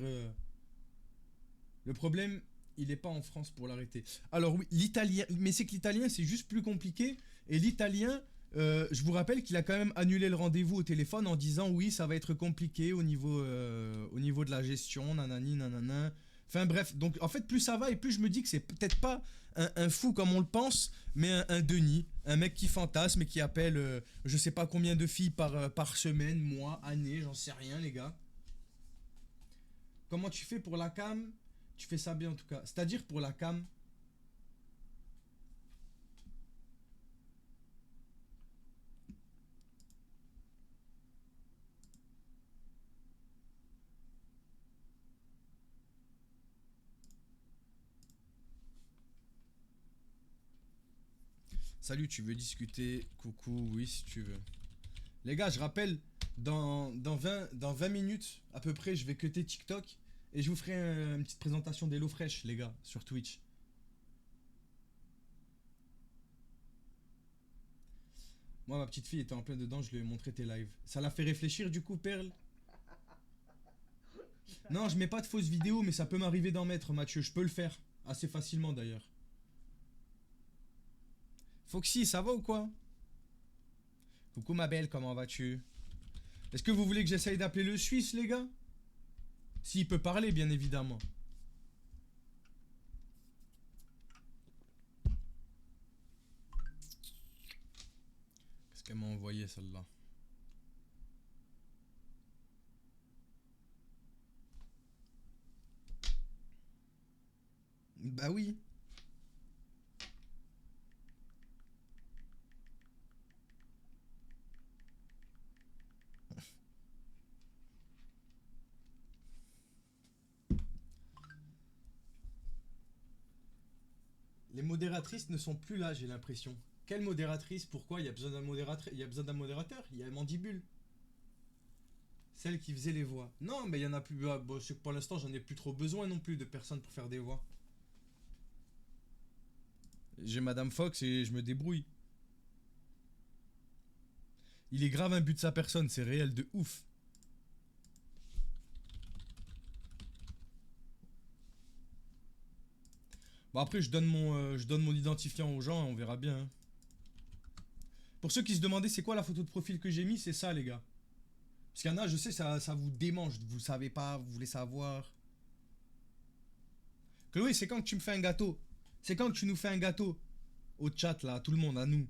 A: Le problème, il n'est pas en France pour l'arrêter. Alors oui, l'italien... Mais c'est que l'italien, c'est juste plus compliqué. Et l'italien, je vous rappelle qu'il a quand même annulé le rendez-vous au téléphone en disant oui, ça va être compliqué au niveau de la gestion, nanani, nanana. Enfin bref, donc en fait, plus ça va et plus je me dis que c'est peut-être pas un fou comme on le pense, mais un Denis, un mec qui fantasme et qui appelle je sais pas combien de filles par semaine, mois, année, j'en sais rien, les gars. Comment tu fais pour la cam? Tu fais ça bien en tout cas. C'est-à-dire pour la cam. Salut, tu veux discuter? Coucou, oui, si tu veux. Les gars, je rappelle, dans 20 minutes, à peu près, je vais cutter TikTok. Et je vous ferai une petite présentation d'HelloFresh, les gars, sur Twitch. Moi, ma petite fille était en plein dedans, je lui ai montré tes lives. Ça l'a fait réfléchir, du coup, Perle? Non, je mets pas de fausses vidéos, mais ça peut m'arriver d'en mettre, Mathieu. Je peux le faire. Assez facilement, d'ailleurs. Foxy, ça va ou quoi? Coucou ma belle, comment vas-tu? Est-ce que vous voulez que j'essaye d'appeler le Suisse, les gars? S'il peut parler, bien évidemment. Qu'est-ce qu'elle m'a envoyé, celle-là? Bah oui. Les modératrices ne sont plus là, j'ai l'impression. Quelle modératrice? Pourquoi? Il y a besoin d'un modérateur? Il y a besoin d'un modérateur? Il y a Mandibule. Celle qui faisait les voix. Non, mais il y en a plus. Ah, bon, c'est que pour l'instant, j'en ai plus trop besoin non plus de personnes pour faire des voix. J'ai Madame Fox et je me débrouille. Il est grave un but de sa personne, c'est réel de ouf. Bon après je donne mon identifiant aux gens et on verra bien. Hein. Pour ceux qui se demandaient c'est quoi la photo de profil que j'ai mis, c'est ça les gars. Parce qu'il y en a, je sais, ça vous démange, vous savez pas, vous voulez savoir. Chloé, c'est quand que tu me fais un gâteau? C'est quand que tu nous fais un gâteau? Au chat là, à tout le monde, à nous.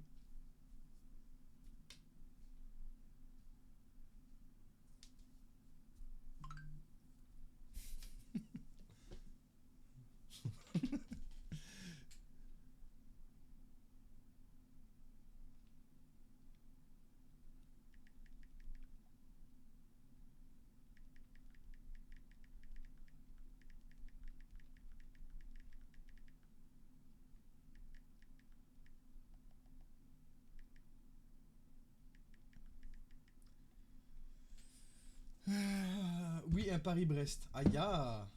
A: un Paris-Brest. Aïe, ah.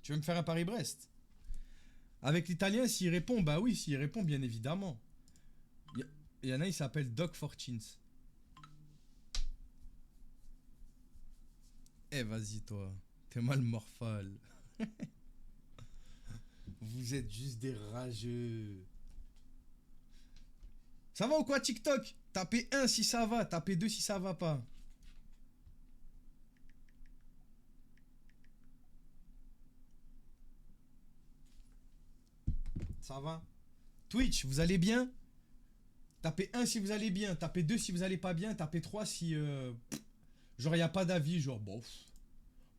A: Tu veux me faire un Paris-Brest? Avec l'italien, s'il répond, bah oui, s'il répond, bien évidemment. Il y en a, il s'appelle Doc Fortins. Eh, vas-y, toi. T'es mal morphale. Vous êtes juste des rageux. Ça va ou quoi, TikTok? Tapez 1 si ça va, tapez 2 si ça va pas. Ça va? Twitch, vous allez bien? Tapez 1 si vous allez bien, tapez 2 si vous allez pas bien, tapez 3 si... genre, y a pas d'avis, genre, bof.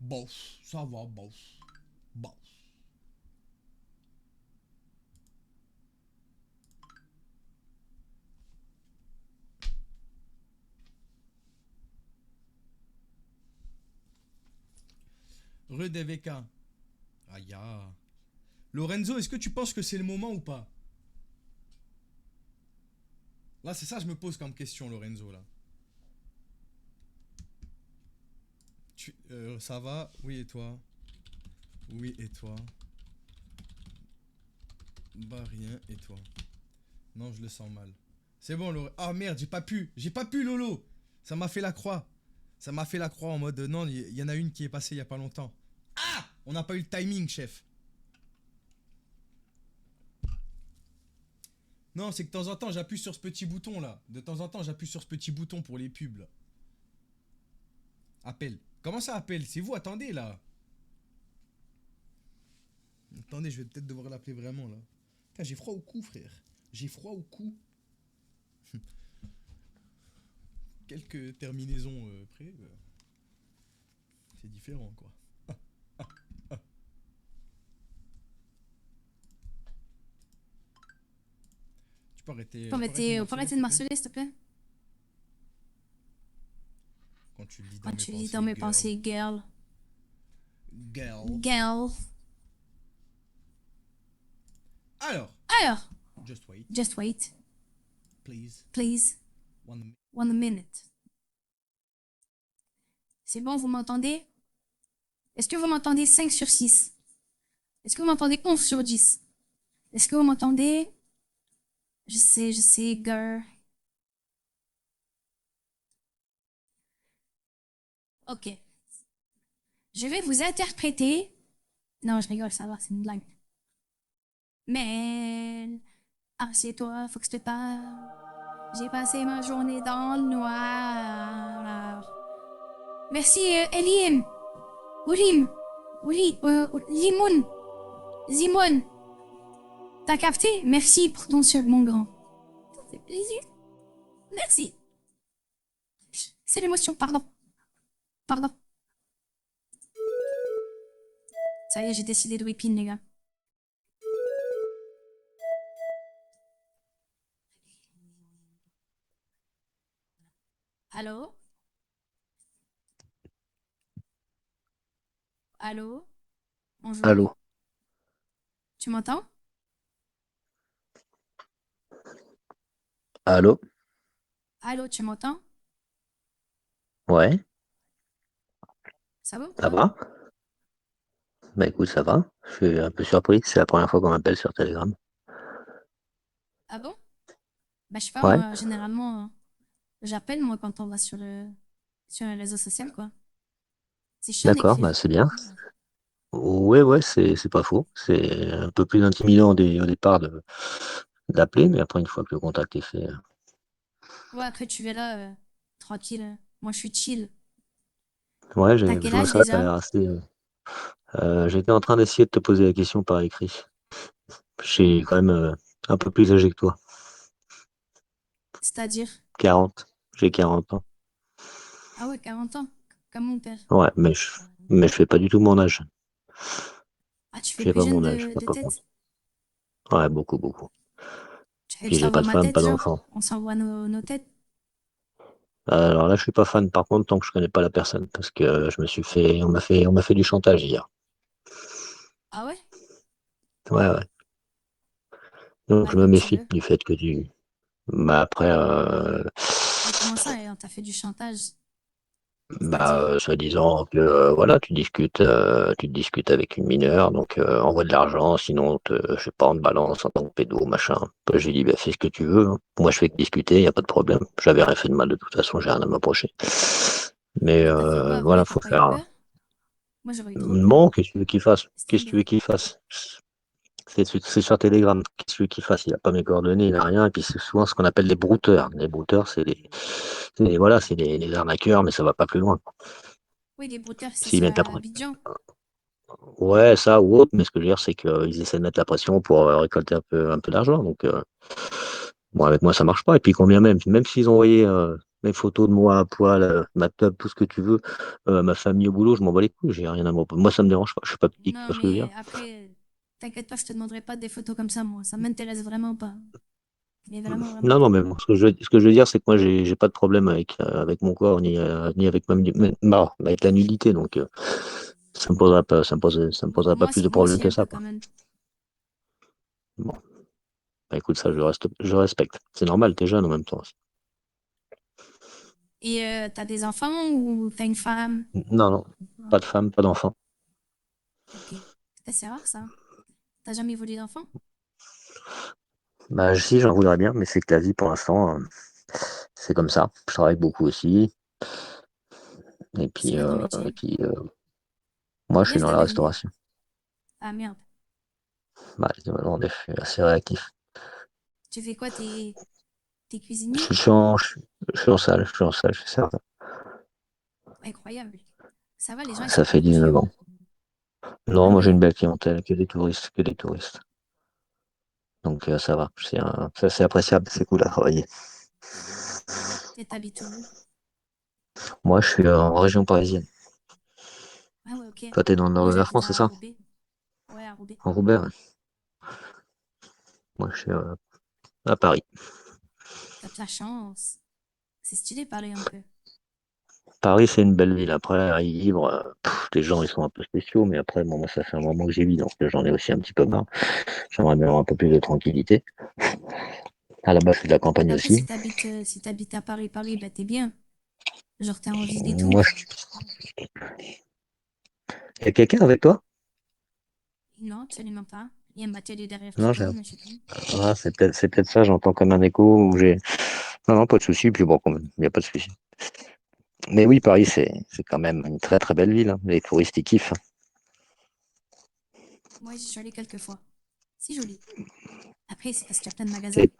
A: Bof, ça va, bof. Bof. ReDVK. Aïe. Ah. Lorenzo, est-ce que tu penses que c'est le moment ou pas? Là, c'est ça que je me pose comme question, Lorenzo, là. Ça va? Oui, et toi? Oui, et toi? Bah, rien, et toi? Non, je le sens mal. C'est bon, Lorenzo. Ah, merde, j'ai pas pu. J'ai pas pu, Lolo. Ça m'a fait la croix. Ça m'a fait la croix en mode... non, il y en a une qui est passée il y a pas longtemps. Ah! On n'a pas eu le timing, chef. Non, c'est que de temps en temps, j'appuie sur ce petit bouton là. De temps en temps, j'appuie sur ce petit bouton pour les pubs là. Appel. Comment ça appelle? C'est vous, attendez là. Attendez, je vais peut-être devoir l'appeler vraiment là. Putain, j'ai froid au cou, frère. J'ai froid au cou. Quelques terminaisons près. C'est différent quoi. Tu peux arrêter.
C: Faut arrêter de marceler, s'il te plaît.
A: Quand tu le dis
C: Quand tu lis dans mes pensées, girl.
A: Girl.
C: Girl.
A: Alors,
C: Alors,
A: just wait,
C: just wait,
A: please.
C: please. 1 minute. C'est bon, vous m'entendez? Est-ce que vous m'entendez 5 sur 6? Est-ce que vous m'entendez 11 sur 10? Est-ce que vous m'entendez? Je sais, girl. Ok. Je vais vous interpréter. Non, je rigole, ça va, c'est une blague. Mais, assieds-toi, faut que je te parle. J'ai passé ma journée dans le noir. Merci, Elim. Olim. Limon. Zimon. T'as capté? Merci pour ton sub, mon grand. Ça fait plaisir. Merci. C'est l'émotion, pardon. Pardon. Ça y est, j'ai décidé de whipping, les gars. Allô? Allô? Bonjour.
F: Allô,
C: Tu m'entends?
F: allô,
C: Allô, tu m'entends?
F: ouais,
C: Ça va ou
F: ça
C: quoi?
F: va? Bah écoute, ça va. Je suis un peu surpris, c'est la première fois qu'on m'appelle sur Telegram.
C: Ah bon? Bah, je sais pas,
F: Ouais,
C: moi, généralement, j'appelle, moi, quand on va sur les réseaux sociaux, quoi. C'est chiant
F: d'accord,
C: d'écrire.
F: bah c'est bien. Ouais, ouais, c'est pas faux. C'est un peu plus intimidant au départ d'appeler, mais après, une fois que le contact est fait.
C: Ouais, après, tu verras, tranquille. Moi, je suis chill.
F: Ouais,
C: T'as
F: je
C: quel
F: vois
C: âge
F: ça, t'as
C: déjà?
F: l'air assez. J'étais en train d'essayer de te poser la question par écrit. Je suis quand même un peu plus âgé que toi.
C: C'est-à-dire?
F: 40. J'ai 40 ans.
C: Ah ouais, 40 ans, comme mon père.
F: Ouais, mais je fais pas du tout mon âge.
C: Ah, tu
F: Je
C: fais
F: fais
C: plus
F: pas
C: jeune
F: mon âge,
C: de
F: par contre.
C: tête?
F: Ouais, beaucoup, beaucoup.
C: Tu
F: Puis j'ai
C: t'envoies
F: pas de
C: ma
F: femme,
C: tête,
F: pas
C: genre?
F: d'enfant.
C: On s'envoie nos têtes?
F: Alors là, je suis pas fan, par contre, tant que je connais pas la personne, parce que on m'a fait du chantage hier.
C: Ah ouais?
F: Ouais, ouais. Donc
C: Bah,
F: je me
C: comme tu
F: méfie
C: veux.
F: du fait que bah après,
C: Mais comment ça, on t'a fait du chantage? C'est-à-dire,
F: Soi-disant que voilà, tu discutes avec une mineure, donc envoie de l'argent, sinon je sais pas, on te balance en tant que pédo, machin. J'ai dit, bah, fais ce que tu veux, hein. Moi, je fais que discuter, y a pas de problème. J'avais rien fait de mal de toute façon, j'ai rien à m'approcher. Mais
C: et t'as fait quoi
F: voilà,
C: après? T'as
F: faut
C: pas eu
F: faire.
C: peur? Moi, j'aurais eu trop peur.
F: Bon, qu'est-ce que tu veux qu'il fasse?
C: C'était
F: Qu'est-ce que tu veux
C: bien.
F: qu'il fasse? C'est sur Telegram. Qu'est-ce que tu veux qu'il fasse? Il a pas mes coordonnées, il a rien. Et puis c'est souvent ce qu'on appelle des brouteurs. Les brouteurs, voilà, c'est des arnaqueurs, mais ça va pas plus loin.
C: Oui, les brouteurs, c'est
F: S'ils
C: sur
F: mettent la,
C: Abidjan.
F: Ouais, ça ou autre, mais ce que je veux dire, c'est qu'ils essaient de mettre la pression pour récolter un peu d'argent. Donc, bon, avec moi, ça marche pas. Et puis, combien même s'ils envoyaient mes photos de moi à poil, ma tub, tout ce que tu veux, ma famille au boulot, je m'en bats les couilles, j'ai rien à m'en. Moi, ça me dérange pas. Je suis pas petit, tu
C: Non,
F: vois ce que je veux dire?
C: mais après, t'inquiète pas, je te demanderai pas des photos comme ça, moi. Ça m'intéresse vraiment pas. Mais vraiment, vraiment
F: Non, non,
C: pas.
F: mais bon, ce que je veux dire, c'est que moi, j'ai pas de problème avec mon corps, ni avec avec la nudité. Donc, ça me posera pas plus de
C: Moi
F: problème
C: aussi,
F: que
C: un
F: ça,
C: peu
F: quoi.
C: quand même.
F: Bon, bah, écoute, ça, je respecte. C'est normal, t'es jeune en même temps.
C: Et t'as des enfants ou t'as une femme?
F: Non, non, pas de femme, pas d'enfant.
C: Ok. C'est rare ça. T'as jamais voulu d'enfant?
F: Bah, si, j'en voudrais bien, mais c'est que la vie, pour l'instant, c'est comme ça. Je travaille beaucoup aussi. Et
C: C'est
F: puis,
C: quoi ton
F: et
C: métier?
F: puis moi, je
C: Combien
F: suis
C: je
F: dans la
C: dois devenir?
F: restauration.
C: Ah merde.
F: Bah, je suis assez réactif.
C: Tu fais quoi? T'es
F: Je
C: cuisinier?
F: suis en, je, je suis en salle, je suis serveur.
C: Incroyable. Ça va, les gens, ils
F: Ça
C: sont pas
F: fait
C: trop
F: 19
C: chiants?
F: ans. Non,
C: Ah
F: moi, j'ai
C: ouais.
F: une belle clientèle, que des touristes, que des touristes. Donc, ça va. C'est appréciable, c'est cool à travailler.
C: T'habites où?
F: Moi, je suis en région parisienne.
C: Ah ouais, ok.
F: Toi, t'es dans le nord
C: Moi,
F: de la
C: j'habite
F: France, c'est
C: à
F: ça?
C: Roubaix. Ouais, à Roubaix.
F: En Roubaix, ouais. Moi, je suis à Paris.
C: T'as de la chance. C'est stylé de parler un peu.
F: Paris, c'est une belle ville. Après, à y vivre, les gens, ils sont un peu spéciaux, mais après, bon, moi, ça fait un moment que j'y vis, donc j'en ai aussi un petit peu marre. J'aimerais bien avoir un peu plus de tranquillité. À la base, c'est de la campagne
C: Après,
F: aussi.
C: si t'habites à Paris, bah t'es bien. Genre, t'es en ville et tout.
F: Moi, y a quelqu'un avec toi?
C: Non, absolument pas. Il y a ma télé derrière qui
F: Non,
C: tourne, c'est tout.
F: c'est peut-être ça, j'entends comme un écho où j'ai. Non, non, pas de souci, puis bon, quand même, il n'y a pas de souci. Mais oui, Paris, c'est quand même une très très belle ville, hein. Les touristes, ils kiffent.
C: Moi, j'y suis allée quelques fois. C'est joli. Après, c'est parce qu'il y a plein de magasins.
F: Et-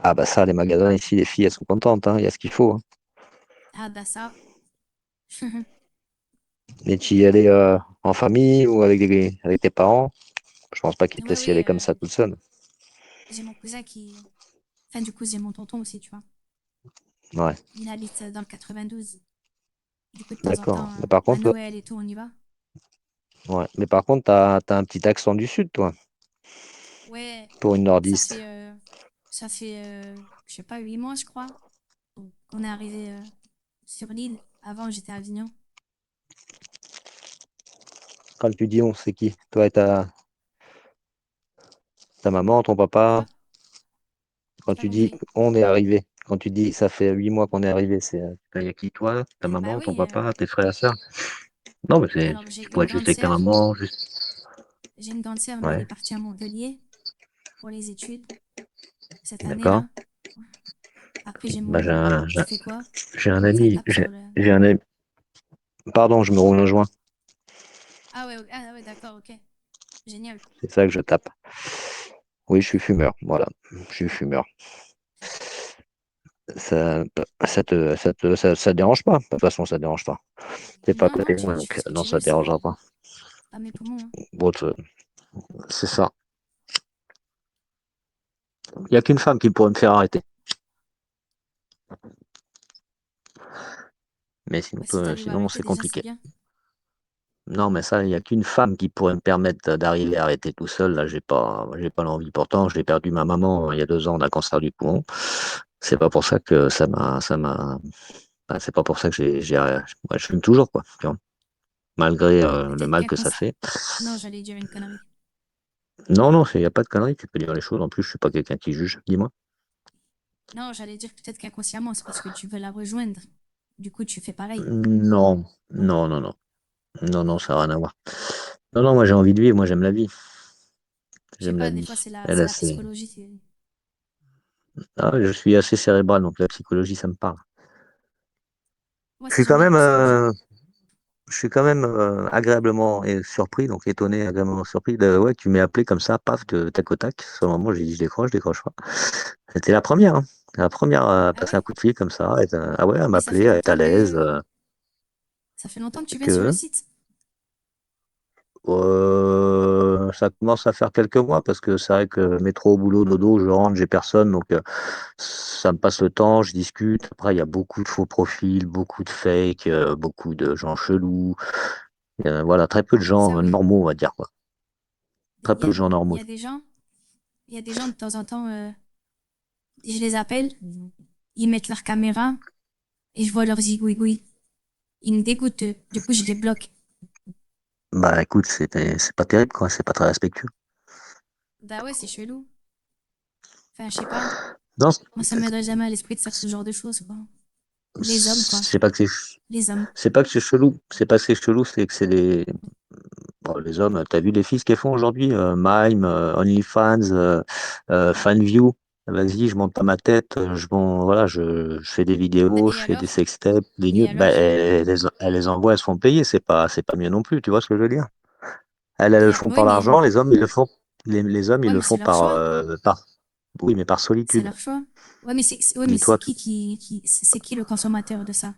F: Ah, bah ça, les magasins ici, les filles, elles sont contentes, hein, il y a ce qu'il faut, hein.
C: Ah, bah ça.
F: Mais tu y allais en famille ou avec tes parents? Je pense pas qu'ils te
C: Ouais,
F: laissent y
C: oui,
F: aller comme ça toute seule.
C: j'ai mon cousin qui. Enfin, du coup, j'ai mon tonton aussi, tu vois.
F: Ouais,
C: Il habite dans le 92. Du coup, de temps en
F: d'accord.
C: temps,
F: Mais par
C: à
F: contre,
C: Noël et tout, on y va.
F: ouais. Mais par contre, t'as un petit accent du sud, toi,
C: Ouais,
F: pour une
C: ça
F: nordiste.
C: fait, euh, ça fait, je sais pas, 8 mois, je crois. Donc, on est arrivé sur l'île. Avant, j'étais à Avignon.
F: Quand tu dis on, c'est qui? Toi et ta maman, ton papa?
C: Quoi?
F: Quand
C: J'ai pas
F: tu dis
C: compris.
F: on est arrivé, quand tu dis ça fait 8 mois qu'on est arrivé, y a qui, toi, ta
C: Bah
F: maman, ton
C: oui,
F: papa, tes frères et sœurs? Non, mais
C: alors
F: tu
C: j'ai
F: pourrais
C: une
F: être juste
C: grande
F: avec ta
C: sœur.
F: maman, juste.
C: J'ai une grande sœur, mais elle est
F: Ouais,
C: partie à Montpellier pour les études cette
F: d'accord.
C: année-là. Après, j'ai
F: Bah,
C: mon... Tu fais quoi?
F: j'ai un
C: Ça
F: ami,
C: tape sur le...
F: j'ai un ami. Pardon, je me roule un joint.
C: Ah ouais, d'accord, ok. Génial.
F: C'est ça que je tape. Oui, je suis fumeur. Voilà, je suis fumeur. Ça, ça te dérange pas. De toute façon, ça te dérange pas. T'es pas à
C: Non, non,
F: côté de moi,
C: tu fais
F: donc
C: ce que
F: non,
C: tu
F: ça
C: veux,
F: te dérangera
C: c'est
F: pas.
C: pas mes poumons, hein.
F: Bon, c'est ça. Il n'y a qu'une femme qui pourrait me faire arrêter. Mais
C: Bah, si t'arrives à
F: sinon
C: arrêter
F: c'est
C: déjà, c'est
F: compliqué.
C: bien.
F: Non, mais ça, il n'y a qu'une femme qui pourrait me permettre d'arriver à arrêter tout seul. Là, j'ai pas l'envie. Pourtant, j'ai perdu ma maman il y a 2 ans d'un cancer du poumon. C'est pas pour ça que c'est pas pour ça que je fume toujours, quoi. Tu vois, malgré le
C: Peut-être
F: mal
C: qu'un
F: que ça
C: conseil...
F: fait.
C: Non, j'allais dire une connerie.
F: Non, non, il n'y a pas de conneries. Tu peux dire les choses. En plus, je suis pas quelqu'un qui juge. Dis-moi.
C: Non, j'allais dire peut-être qu'inconsciemment, c'est parce que tu veux la rejoindre. Du coup, tu fais pareil.
F: Non,
C: Non.
F: non, non, non. Non, non, ça n'a rien à voir. Non, non, moi j'ai envie de vivre, moi j'aime la vie.
C: Je sais
F: J'aime la
C: pas, des fois,
F: vie. Elle,
C: c'est la
F: c'est...
C: psychologie.
F: Ah, je suis assez cérébral, donc la psychologie, ça me parle.
C: Moi
F: Je
C: aussi,
F: suis
C: j'aime
F: quand
C: bien la
F: même,
C: psychologie.
F: agréablement surpris, donc étonné, agréablement surpris ouais, que tu m'aies appelé comme ça, paf, de tac au tac. Sur le moment, j'ai dit je décroche pas. C'était la première, hein. La première à
C: Ah
F: passer un
C: ouais?
F: coup de fil comme ça, ah ouais, à
C: Mais ça
F: m'appeler,
C: fait
F: à être à
C: longtemps
F: l'aise,
C: que ça fait longtemps que tu viens sur le
F: que
C: site.
F: ça commence à faire quelques mois parce que c'est vrai que métro, boulot, dodo, je rentre, j'ai personne, donc ça me passe le temps, je discute. Après, il y a beaucoup de faux profils, beaucoup de fakes, beaucoup de gens chelous. Voilà, très peu de gens
C: Ça oui.
F: normaux, on va dire quoi. Très
C: Il y
F: peu de
C: a,
F: gens
C: il
F: normaux.
C: y a des gens, il y a des gens de temps en temps, je les appelle, ils mettent leur caméra et je vois leurs zigouigouis. Ils me dégoûtent. Du coup, je les bloque.
F: Bah écoute, c'est pas terrible quoi, c'est pas très respectueux.
C: Bah ouais, c'est chelou. Enfin, je sais pas.
F: Non,
C: Moi, ça m'aiderait jamais à l'esprit de faire ce genre de choses, quoi. Ou les hommes, quoi.
F: c'est pas que
C: Les hommes.
F: c'est pas que c'est chelou, c'est pas que c'est chelou, c'est que c'est des bon, les hommes. T'as vu les filles ce qu'elles font aujourd'hui? Mime, OnlyFans, FanView. Vas-y, je monte pas ma tête, voilà, je fais des vidéos,
C: Et
F: je fais des
C: alors?
F: sextapes, des
C: Et
F: nudes. Bah,
C: alors?
F: elles les envoient, elles se font payer. C'est pas mieux non plus. Tu vois ce que je veux dire? Elles le font
C: Oui,
F: par
C: mais,
F: l'argent. Les hommes, ils le font. Les hommes, ils
C: ouais,
F: le
C: mais
F: font
C: c'est leur choix.
F: oui, mais par
C: C'est
F: solitude.
C: leur choix. Ouais, mais ouais, mais
F: Dis-toi.
C: c'est qui le consommateur de ça?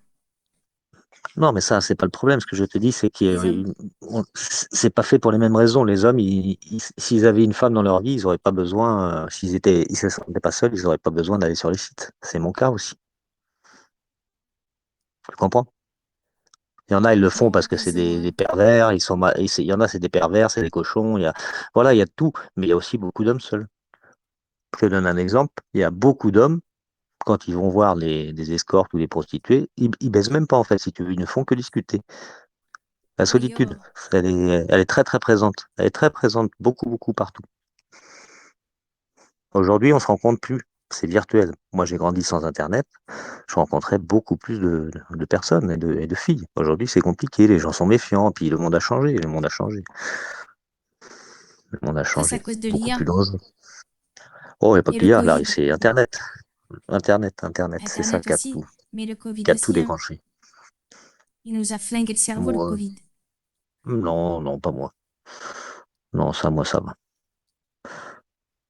F: Non, mais ça, c'est pas le problème. Ce que je te dis, c'est
C: C'est les hommes.
F: c'est pas fait pour les mêmes raisons. Les hommes, s'ils avaient une femme dans leur vie, ils auraient pas besoin, ils se sentaient pas seuls, ils auraient pas besoin d'aller sur les sites. C'est mon cas aussi. Tu comprends? Il y en a, ils le font
C: Non,
F: parce que
C: pas
F: c'est
C: vous,
F: des pervers, il y en a, c'est des pervers, c'est des cochons, voilà, il y a de tout. Mais il y a aussi beaucoup d'hommes seuls. Je te donne un exemple. Il y a beaucoup d'hommes, quand ils vont voir des escortes ou des prostituées, ils baisent même pas, en fait, si tu veux, ils ne font que discuter. La
C: Ouais,
F: solitude,
C: yo.
F: elle est très très présente. Elle est très présente, beaucoup, beaucoup partout. Aujourd'hui, on se rencontre plus. C'est virtuel. Moi, j'ai grandi sans Internet. Je rencontrais beaucoup plus de personnes et de filles. Aujourd'hui, c'est compliqué. Les gens sont méfiants. Puis le monde a changé. Le monde a changé. Le monde a
C: Ça, c'est à
F: changé.
C: cause de
F: Beaucoup
C: l'IA
F: plus dangereux. Oh, il n'y a pas
C: et
F: que
C: le
F: l'IA, là,
C: Covid.
F: c'est Internet. Internet, Internet. C'est ça
C: Internet aussi, mais le Covid
F: qui a tout
C: aussi, hein.
F: déclenché.
C: Il nous a flingué le cerveau, le
F: Moi,
C: Covid.
F: non, non, pas moi. Non, ça, moi, ça va.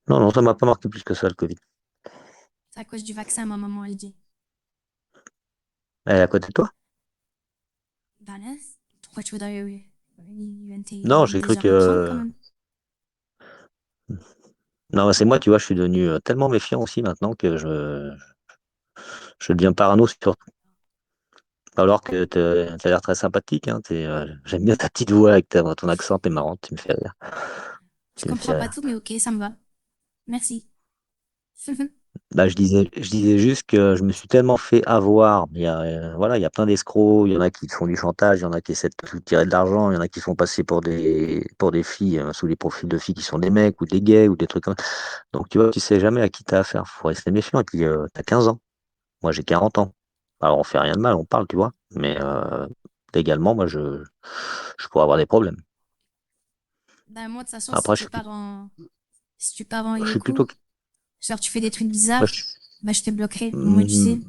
F: Non, non, ça m'a pas marqué plus que ça, le Covid.
C: C'est à cause du vaccin, ma maman, elle dit.
F: Elle est à côté de toi?
C: Ben là, pourquoi tu voudrais
F: Non, j'ai cru
C: 22h30 quand
F: que
C: même?
F: non, c'est moi, tu vois, je suis devenu tellement méfiant aussi maintenant que je deviens parano sur tout. Alors que t'as l'air très sympathique, hein, j'aime bien ta petite voix avec ton accent, t'es marrante, tu me fais rire.
C: Je
F: Tu me fais
C: comprends pas
F: rire.
C: tout, mais ok, ça me va. Merci.
F: Là, je disais juste que je me suis tellement fait avoir. Voilà, il y a plein d'escrocs, il y en a qui font du chantage, il y en a qui essaient de tout tirer de l'argent, il y en a qui font passer pour des filles, sous les profils de filles qui sont des mecs ou des gays ou des trucs comme ça. Donc, tu vois, tu sais jamais à qui t'as affaire. Faut rester méfiant. Et puis, t'as 15 ans. Moi, j'ai 40 ans. Alors, on fait rien de mal, on parle, tu vois. Mais légalement, je pourrais avoir des problèmes.
C: Ben moi, de toute façon,
F: Après,
C: si tu pars en
F: je suis plutôt.
C: yékou, genre tu fais des trucs
F: Moi,
C: bizarres, ben je te bloquerai. Au moins, tu
F: Hmm,
C: sais.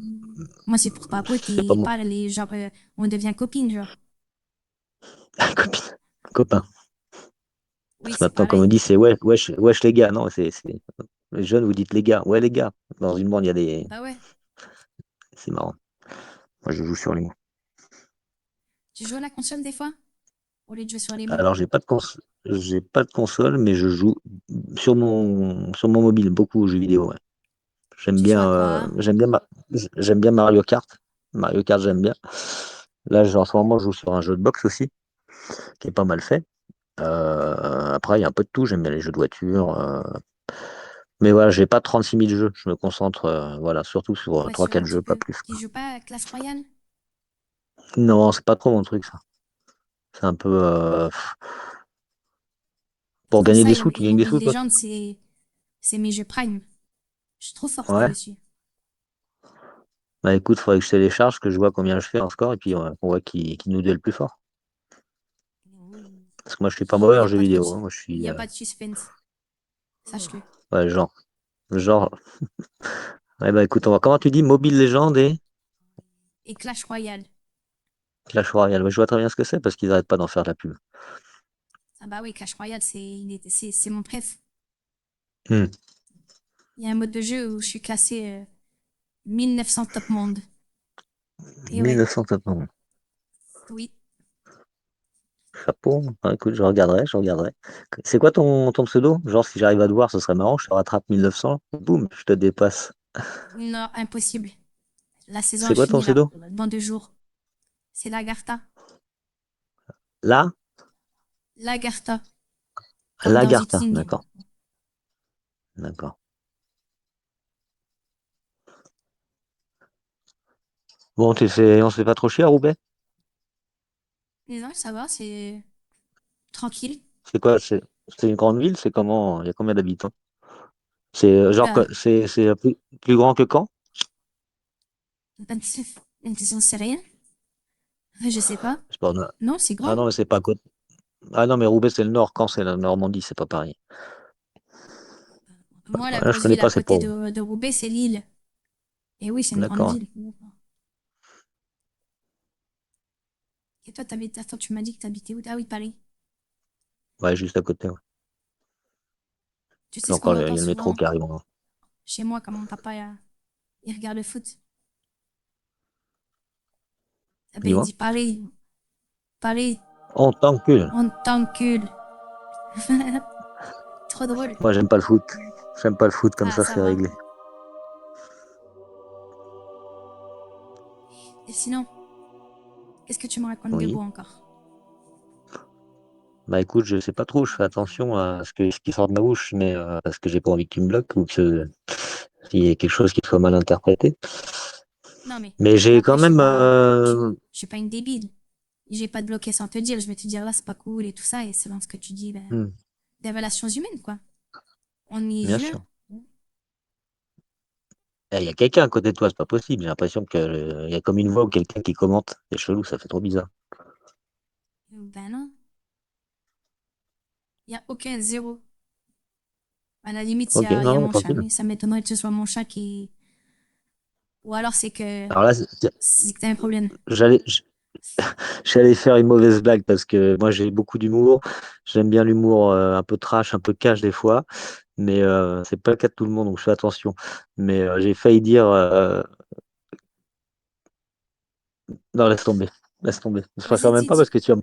C: Moi, c'est pour
F: c'est pas
C: papoter,
F: moi.
C: parler, genre, on devient copine, genre.
F: Copine, copain.
C: Oui, c'est
F: Maintenant, comme on
C: pareil.
F: dit, c'est wesh les gars. Non, les jeunes, vous dites les gars. Ouais, les gars. Dans une bande, il y a des.
C: Bah ouais.
F: C'est marrant. Moi, je joue sur les mots.
C: Tu joues à la console des fois? Au lieu de jouer sur les mots?
F: Alors, j'ai pas de console, mais je joue sur mon mobile, beaucoup aux jeux vidéo, ouais.
C: Tu joues à quoi?
F: J'aime bien Mario Kart. Mario Kart, j'aime bien. Là, en ce moment, je joue sur un jeu de boxe aussi, qui est pas mal fait. Après, il y a un peu de tout. J'aime bien les jeux de voiture. Mais voilà, j'ai pas 36 000 jeux. Je me concentre, voilà, surtout sur
C: Ouais,
F: trois
C: sur un
F: quatre
C: petit
F: jeux, pas
C: peu.
F: plus,
C: Tu
F: quoi.
C: joues pas à Clash Royale?
F: Non, c'est pas trop mon truc, ça. C'est un peu pour
C: Pourtant,
F: gagner
C: ça
F: des
C: et,
F: sous. Tu
C: et
F: gagnes des
C: Mobile
F: sous, toi?
C: Legends, c'est mes jeux Prime. Je suis trop forte
F: Ouais.
C: dessus.
F: Bah écoute, faudrait que je télécharge, que je vois combien je fais en score, et puis on voit qui nous est le plus fort. Parce que moi, je suis pas mauvais
C: Il n'y
F: en
C: a
F: jeux
C: pas trop de,
F: vidéo, hein. Moi, je
C: il
F: suis
C: y a pas de suspense. Sache-le.
F: ouais, genre. Ouais, bah écoute, comment tu dis Mobile Legends et
C: Et Clash Royale.
F: Clash Royale? Ouais, je vois très bien ce que c'est parce qu'ils arrêtent pas d'en faire de la pub.
C: Ah bah oui, Clash Royale, c'est mon préf.
F: Hmm.
C: Il y a un mode de jeu où je suis classé 1900 top monde. Et ouais,
F: 1991.
C: oui.
F: Chapeau. Ouais, écoute, je regarderai. C'est quoi ton pseudo? Genre, si j'arrive à te voir, ce serait marrant, je te rattrape 1900, boum, je te dépasse.
C: Non, impossible. La saison
F: C'est
C: a
F: quoi ton
C: fini là,
F: pseudo?
C: dans 2 jours. C'est Lagarta.
F: Là?
C: Lagarta, comme dans
F: Lagarta,
C: Viking.
F: d'accord. D'accord. Bon, on se fait pas trop chier à Roubaix?
C: Mais non, ça va, c'est tranquille.
F: C'est quoi? C'est une grande ville? C'est comment? Il y a combien d'habitants? C'est genre,
C: Oula,
F: c'est plus grand que Caen?
C: j'en sais rien. Je sais pas.
F: Je sais pas,
C: Non, c'est
F: ah
C: grand.
F: non, mais c'est pas à côté. Ah non, mais Roubaix, c'est le nord. Caen, c'est la Normandie, c'est pas pareil.
C: Moi, la
F: Voilà, je
C: grosse
F: connais
C: ville à
F: pas, c'est
C: côté
F: pour.
C: de Roubaix, c'est Lille. Et oui, c'est une grande
F: D'accord.
C: ville. Et toi, attends, tu m'as dit que t'habitais où? Ah oui, Paris.
F: Ouais, juste à côté. Ouais.
C: Tu sais
F: Puis
C: ce qu'on
F: encore, il
C: entend
F: y a le métro
C: souvent
F: qui arrive. En-
C: chez moi quand mon papa il regarde le foot? Ah ben, il
F: Dis-moi.
C: dit Paris, Paris,
F: On t'encule.
C: on t'encule. Trop drôle.
F: Moi, j'aime pas le foot. J'aime pas le foot, comme
C: Ah,
F: ça,
C: ça
F: c'est
C: va.
F: réglé.
C: Et sinon, qu'est-ce que tu me racontes de
F: Oui.
C: beau encore?
F: Bah écoute, je sais pas trop, je fais attention à ce qui sort de ma bouche, mais parce que j'ai pas envie que tu me bloques ou que qu'il y ait quelque chose qui soit mal interprété.
C: Non, mais
F: Mais j'ai
C: après,
F: quand même.
C: je suis pas une débile. Je vais pas te bloquer sans te dire. Je vais te dire là, c'est pas cool et tout ça. Et selon ce que tu dis, ben,
F: Hmm,
C: des relations humaines, quoi. On y est
F: bien
C: juin.
F: sûr. Eh, il y a quelqu'un à côté de toi, c'est pas possible. J'ai l'impression que il y a comme une voix ou quelqu'un qui commente. C'est chelou, ça fait trop bizarre.
C: Ben non. Il y a aucun zéro. À la limite,
F: Ok,
C: il y
F: non,
C: a
F: non,
C: mon chat.
F: tranquille.
C: Mais ça m'étonnerait que ce soit mon chat qui. Ou alors
F: Alors là,
C: c'est que t'as un problème.
F: j'allais, j'allais faire une mauvaise blague parce que moi j'ai beaucoup d'humour. J'aime bien l'humour un peu trash, un peu cash des fois, mais c'est pas le cas de tout le monde, donc je fais attention. Mais j'ai failli dire non, laisse tomber, laisse tomber. Je
C: Vas-y,
F: préfère même
C: dis,
F: pas
C: dis.
F: parce que tu vas me.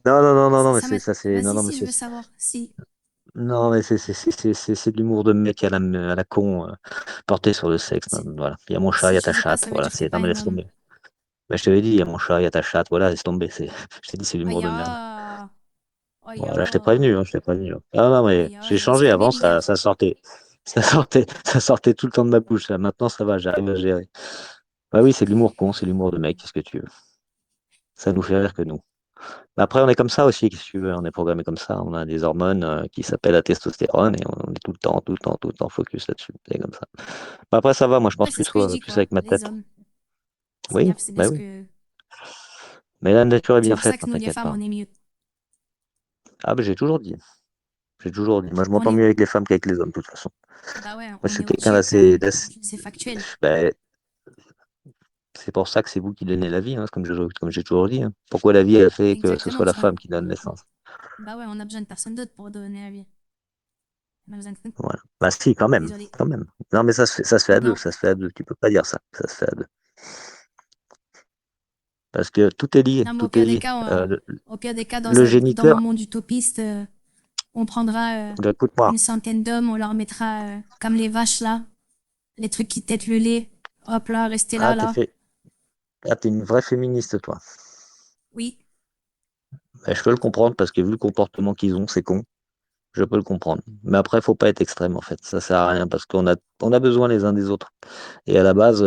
F: Non, non, non, non, non, mais
C: Ça m'est...
F: non,
C: Vas-y,
F: non, mais
C: si je veux savoir. Si.
F: non, mais c'est de l'humour de mec à la con, porté sur le sexe. Non,
C: Si,
F: voilà. Il y a mon chat, il y
C: si
F: a ta
C: tu dis pas,
F: chatte,
C: ça veut
F: voilà.
C: dire que t'es
F: Non,
C: pas
F: mais
C: un
F: laisse
C: homme.
F: tomber. Mais je t'avais dit, il y a mon chat, il y a ta chatte, voilà, laisse tomber. Je t'ai dit, c'est l'humour
C: Aïe,
F: de merde.
C: ah. Aïe,
F: Voilà, je t'ai
C: ah.
F: prévenu, hein, je t'ai prévenu. Ah non, mais
C: Aïe, ah.
F: j'ai
C: Il va se
F: changé.
C: calmer,
F: Avant,
C: le gars.
F: ça sortait tout le temps de ma bouche. Là. Maintenant, ça va, j'arrive à gérer. Bah oui, c'est de l'humour con, c'est l'humour de mec, qu'est-ce que tu veux. Ça nous fait rire que nous. Mais après, on est comme ça aussi, qu'est-ce que tu veux. On est programmé comme ça. On a des hormones qui s'appellent la testostérone et on est tout le temps focus là-dessus. C'est comme ça. Bah après, ça va, moi, je pense
C: Après, c'est ce que je dis,
F: plus
C: quoi.
F: avec ma
C: Les
F: tête.
C: hommes. C'est bien,
F: Oui,
C: c'est bien
F: bah
C: ce
F: oui.
C: que.
F: Mais la nature est
C: C'est
F: bien
C: pour ça
F: faite,
C: que
F: hein,
C: nous, les
F: t'inquiète
C: femmes,
F: pas.
C: on est mieux.
F: Ah, bah j'ai toujours dit. J'ai toujours dit. Moi, je
C: On
F: m'entends
C: est.
F: mieux avec les femmes qu'avec les hommes, de toute façon.
C: Bah ouais,
F: Moi, je
C: on
F: suis
C: est
F: quelqu'un
C: au-dessus,
F: d'assez.
C: c'est factuel.
F: Bah, c'est pour ça que c'est vous qui donnez la vie, hein, comme j'ai toujours dit. Hein. Pourquoi la vie a fait que ce
C: Exactement,
F: soit la
C: tu vois.
F: femme qui donne naissance?
C: Bah ouais, on a besoin de personne d'autre pour donner la vie. On a besoin de...
F: Voilà. Bah si, quand même,
C: Désolé.
F: quand même. Non, mais ça se fait à deux,
C: Non,
F: ça se fait à deux. Tu peux pas dire ça, ça se fait à deux. Parce que tout est lié,
C: non, mais
F: tout est lié.
C: au pire des cas,
F: Le
C: dans mon
F: géniteur,
C: monde utopiste, on prendra
F: écoute-moi,
C: une centaine d'hommes, on leur mettra, comme les vaches là, les trucs qui têtent le lait. Hop là, restez
F: ah,
C: là, là.
F: t'es une vraie féministe, toi.
C: Oui,
F: Bah, je peux le comprendre parce que vu le comportement qu'ils ont, c'est con. Je peux le comprendre. Mais après, faut pas être extrême, en fait. Ça sert à rien parce on a besoin les uns des autres. Et à la base,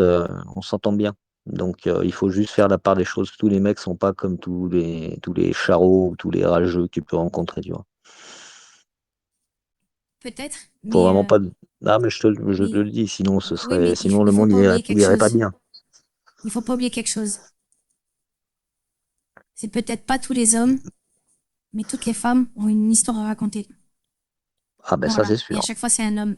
F: on s'entend bien. Donc, il faut juste faire la part des choses. Tous les mecs sont pas comme tous les charros ou tous les rageux que tu peux rencontrer, tu vois.
C: peut-être,
F: Faut vraiment pas. Ah, mais je te
C: mais
F: le dis, sinon
C: oui, mais
F: sinon le
C: il faut
F: monde
C: pas oublier quelque
F: il irait pas
C: chose.
F: bien.
C: il faut pas oublier quelque chose. C'est peut-être pas tous les hommes, mais toutes les femmes ont une histoire à raconter.
F: Ah ben ça
C: Voilà.
F: c'est
C: Et
F: sûr.
C: à chaque fois, c'est un homme.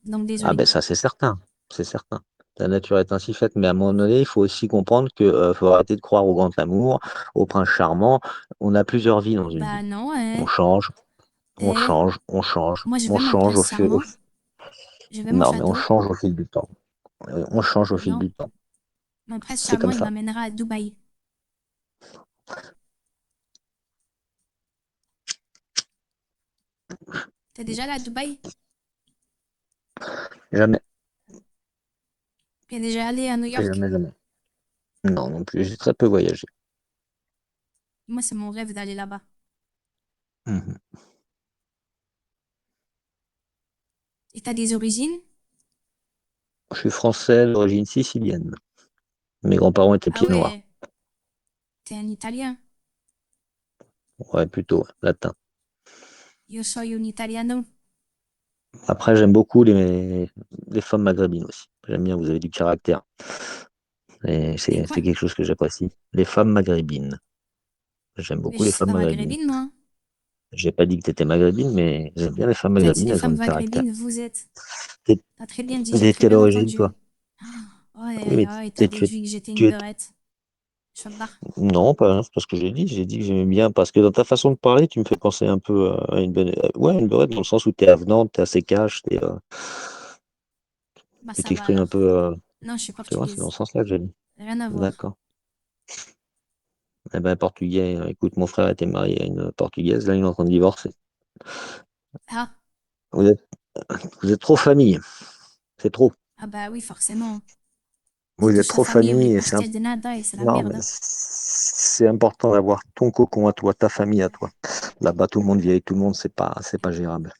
C: Donc,
F: Ah
C: désolé.
F: ben ça c'est certain. C'est certain. La nature est ainsi faite, mais à un moment donné, il faut aussi comprendre que faut arrêter de croire au grand amour, au prince charmant. On a plusieurs vies dans une
C: Bah
F: vie.
C: non,
F: On change, on
C: eh.
F: change, on change,
C: Moi, je
F: on
C: veux mon
F: change
C: prince charmant. Je veux mon
F: Non, mais on
C: château.
F: change au fil du temps. On change au fil
C: Non.
F: du temps.
C: Mon prince
F: C'est
C: charmant,
F: comme
C: il
F: ça.
C: m'amènera à Dubaï. T'es déjà allé à Dubaï?
F: Jamais,
C: T'es déjà allé à New York?
F: jamais, jamais. Non, non plus. J'ai très peu voyagé.
C: Moi, c'est mon rêve d'aller là-bas.
F: Mhm.
C: Et t'as des origines?
F: Je suis français d'origine sicilienne. Mes grands-parents étaient
C: Ah
F: pieds noirs.
C: ouais, t'es un Italien.
F: Ouais, plutôt latin.
C: Yo soy un italiano.
F: Après, j'aime beaucoup les femmes maghrébines aussi. J'aime bien, vous avez du caractère. Et
C: Les
F: c'est
C: quoi?
F: quelque chose que j'apprécie. Les femmes maghrébines. J'aime
C: Mais
F: beaucoup
C: je
F: les
C: suis
F: femmes
C: pas
F: maghrébines.
C: maghrébine, moi.
F: J'ai pas dit que tu étais maghrébine, mais j'aime bien les femmes
C: T'as dit
F: maghrébines,
C: les
F: elles ont
C: femmes
F: du caractère.
C: maghrébines, vous êtes.
F: T'es
C: T'as très bien dit, j'ai
F: t'es de
C: très
F: quelle
C: bien
F: origine,
C: entendu.
F: toi?
C: Oh, aïe,
F: Oui,
C: aïe,
F: mais
C: aïe, t'as
F: tu es,
C: déduit que j'étais une
F: tu es,
C: beurette. Chabda.
F: non, pas, c'est pas ce que j'ai dit. J'ai dit que j'aimais bien parce que dans ta façon de parler, tu me fais penser un peu à une bonne, ouais, une beurette dans le sens où t'es avenante, t'es assez cash,
C: Bah,
F: tu
C: ça va
F: t'exprimes un
C: alors.
F: peu.
C: Non, je suis
F: C'est vrai, c'est dans
C: portugaise.
F: ce sens-là que j'ai dit.
C: Rien à voir.
F: D'accord. Eh ben, portugais, écoute, mon frère était marié à une portugaise, là, il est en train de divorcer.
C: Ah,
F: Vous êtes, vous êtes trop famille, c'est trop.
C: ah bah oui, forcément.
F: Vous
C: Si
F: êtes
C: touche la
F: trop
C: famille, on est
F: famille et
C: pastel de nada et c'est la
F: non,
C: merde,
F: mais
C: hein.
F: c'est important d'avoir ton cocon à toi, ta famille à toi. Là-bas, tout le monde vit avec tout le monde, c'est pas gérable.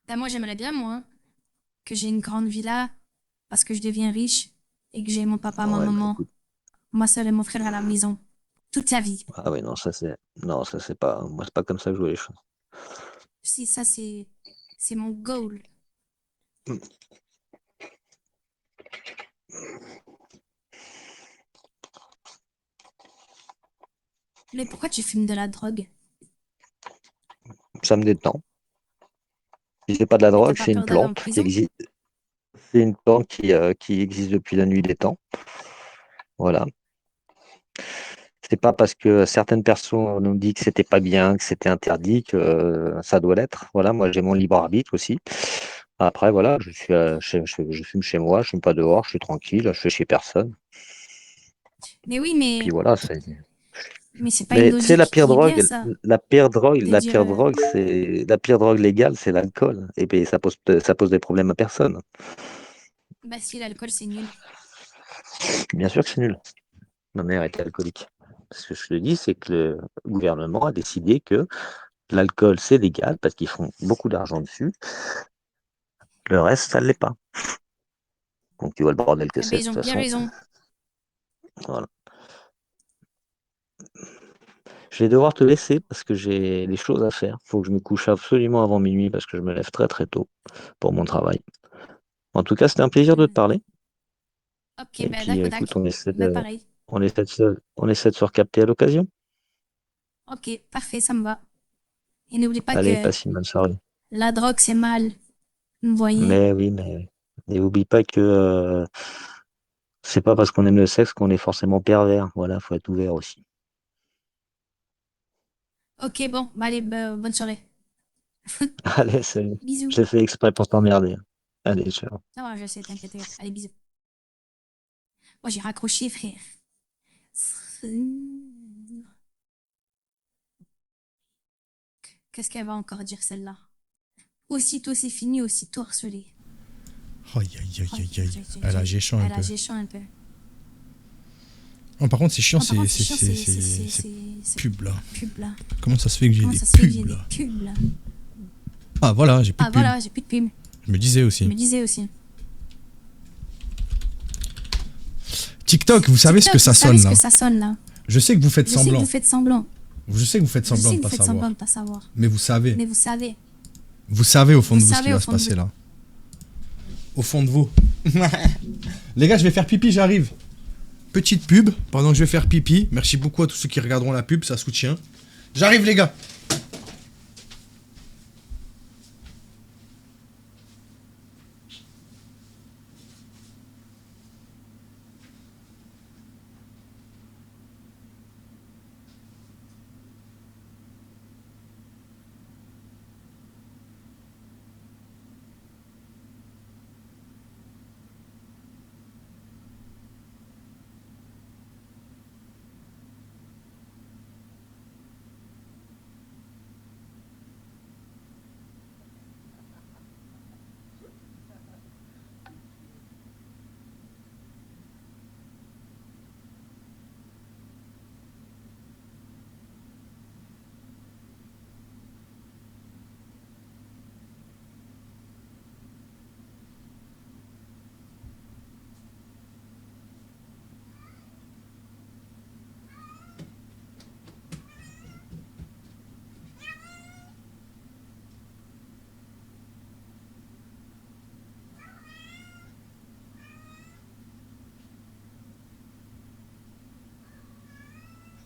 C: Bah, moi, j'aimerais bien, moi, hein, que j'ai une grande villa parce que je deviens riche et que j'ai mon papa, ma
F: Ouais, bah
C: maman,
F: écoute.
C: ma soeur et mon frère à la maison. Toute la vie.
F: Ah oui, non, ça c'est pas, moi c'est pas comme ça que je vois les choses.
C: Si, ça, c'est mon goal. Mais pourquoi tu fumes de la drogue?
F: Ça me détend. Si c'est pas de la
C: Mais t'as
F: drogue,
C: pas
F: c'est une
C: peur d'aller en
F: plante qui
C: prison?
F: existe, c'est une plante qui existe depuis la nuit des temps. Voilà. C'est pas parce que certaines personnes nous dit que c'était pas bien, que c'était interdit, que ça doit l'être. Voilà, moi j'ai mon libre arbitre aussi. Après, voilà, je fume chez moi, je fume pas dehors, je suis tranquille, je fais chez personne.
C: Mais oui,
F: Puis voilà, c'est.
C: mais c'est pas une
F: Mais tu sais,
C: logique qui est bien, ça. De dire,
F: la pire drogue légale, c'est l'alcool. Et puis ça pose des problèmes à personne.
C: bah si, l'alcool, c'est nul.
F: Bien sûr que c'est nul. Ma mère était alcoolique. Ce que je te dis, c'est que le gouvernement a décidé que l'alcool, c'est légal parce qu'ils font beaucoup d'argent dessus. Le reste, ça ne l'est pas. Donc tu vois le bordel que
C: Eh ben,
F: c'est de
C: ils ont
F: toute
C: bien
F: façon.
C: raison.
F: Voilà. Je vais devoir te laisser parce que j'ai des choses à faire. Il faut que je me couche absolument avant minuit parce que je me lève très très tôt pour mon travail. En tout cas, c'était un plaisir de te parler.
C: Ok,
F: Et
C: ben
F: puis,
C: d'accord,
F: écoute,
C: ben pareil.
F: on essaie de se recapter à l'occasion.
C: Ok, parfait, ça me va. Et n'oublie pas
F: Allez,
C: que
F: passe une bonne soirée.
C: la drogue, c'est mal. Vous voyez?
F: Mais oui, mais n'oublie pas que c'est pas parce qu'on aime le sexe qu'on est forcément pervers. Voilà, faut être ouvert aussi.
C: Ok, bon, bah allez, bonne soirée.
F: Allez, salut.
C: Bisous.
F: J'ai fait exprès pour t'emmerder. Allez, ciao.
C: Ça va, je sais, t'inquiète. Allez, bisous. Moi, j'ai raccroché, frère. Qu'est-ce qu'elle va encore dire, celle-là? Aussitôt c'est fini, aussitôt harcelé.
A: Aïe, aïe, aïe, aïe, aïe. Elle a géchant un
C: Elle
A: peu.
C: a géchant un peu.
A: Oh, par contre, c'est chiant,
C: Non, par contre, c'est chiant,
A: c'est pub là.
C: pub là.
A: Comment ça se fait que j'ai
C: Comment
A: des
C: ça se fait que j'ai
A: pubs
C: des
A: là?
C: pubs là?
A: Ah voilà, j'ai plus
C: Ah
A: de pubs.
C: voilà, j'ai plus de pubs.
A: Je me disais
C: Je
A: aussi.
C: me disais aussi.
A: TikTok, vous savez ce que ça
C: Vous savez
A: sonne
C: ce
A: là?
C: que ça sonne là?
A: Je sais que vous faites
C: Je sais que
A: semblant.
C: vous faites semblant.
A: Je sais que vous faites
C: Je
A: semblant
C: sais
A: de
C: que
A: pas
C: vous faites semblant
A: savoir.
C: de pas savoir.
A: Mais vous savez.
C: Mais vous savez.
A: Vous savez au fond de
C: Vous
A: vous ce qui
C: savez
A: va
C: au
A: se
C: fond de
A: passer
C: vous.
A: là. Au fond de vous. Les gars, je vais faire pipi, j'arrive. petite pub pendant que je vais faire pipi. Merci beaucoup à tous ceux qui regarderont la pub, ça soutient. J'arrive les gars.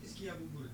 A: Qu'est-ce qu'il y a, Bouboule?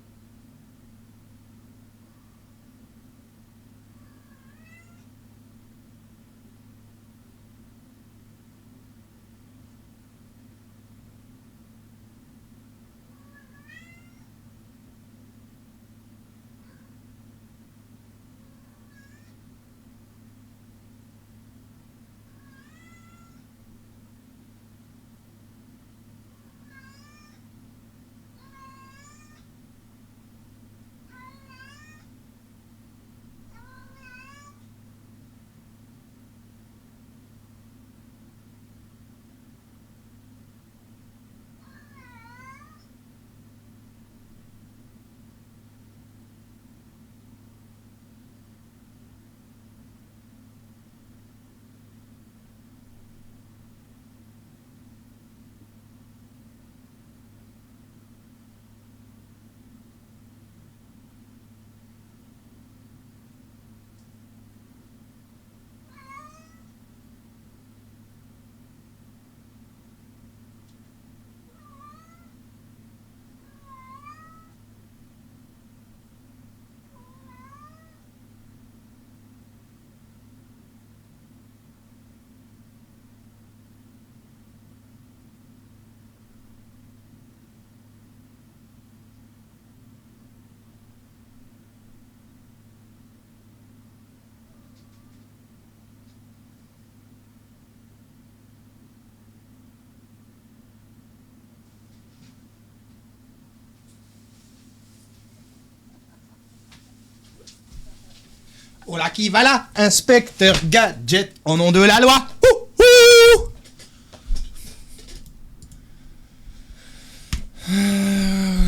A: Oh là qui va là, inspecteur Gadget, au nom de la loi.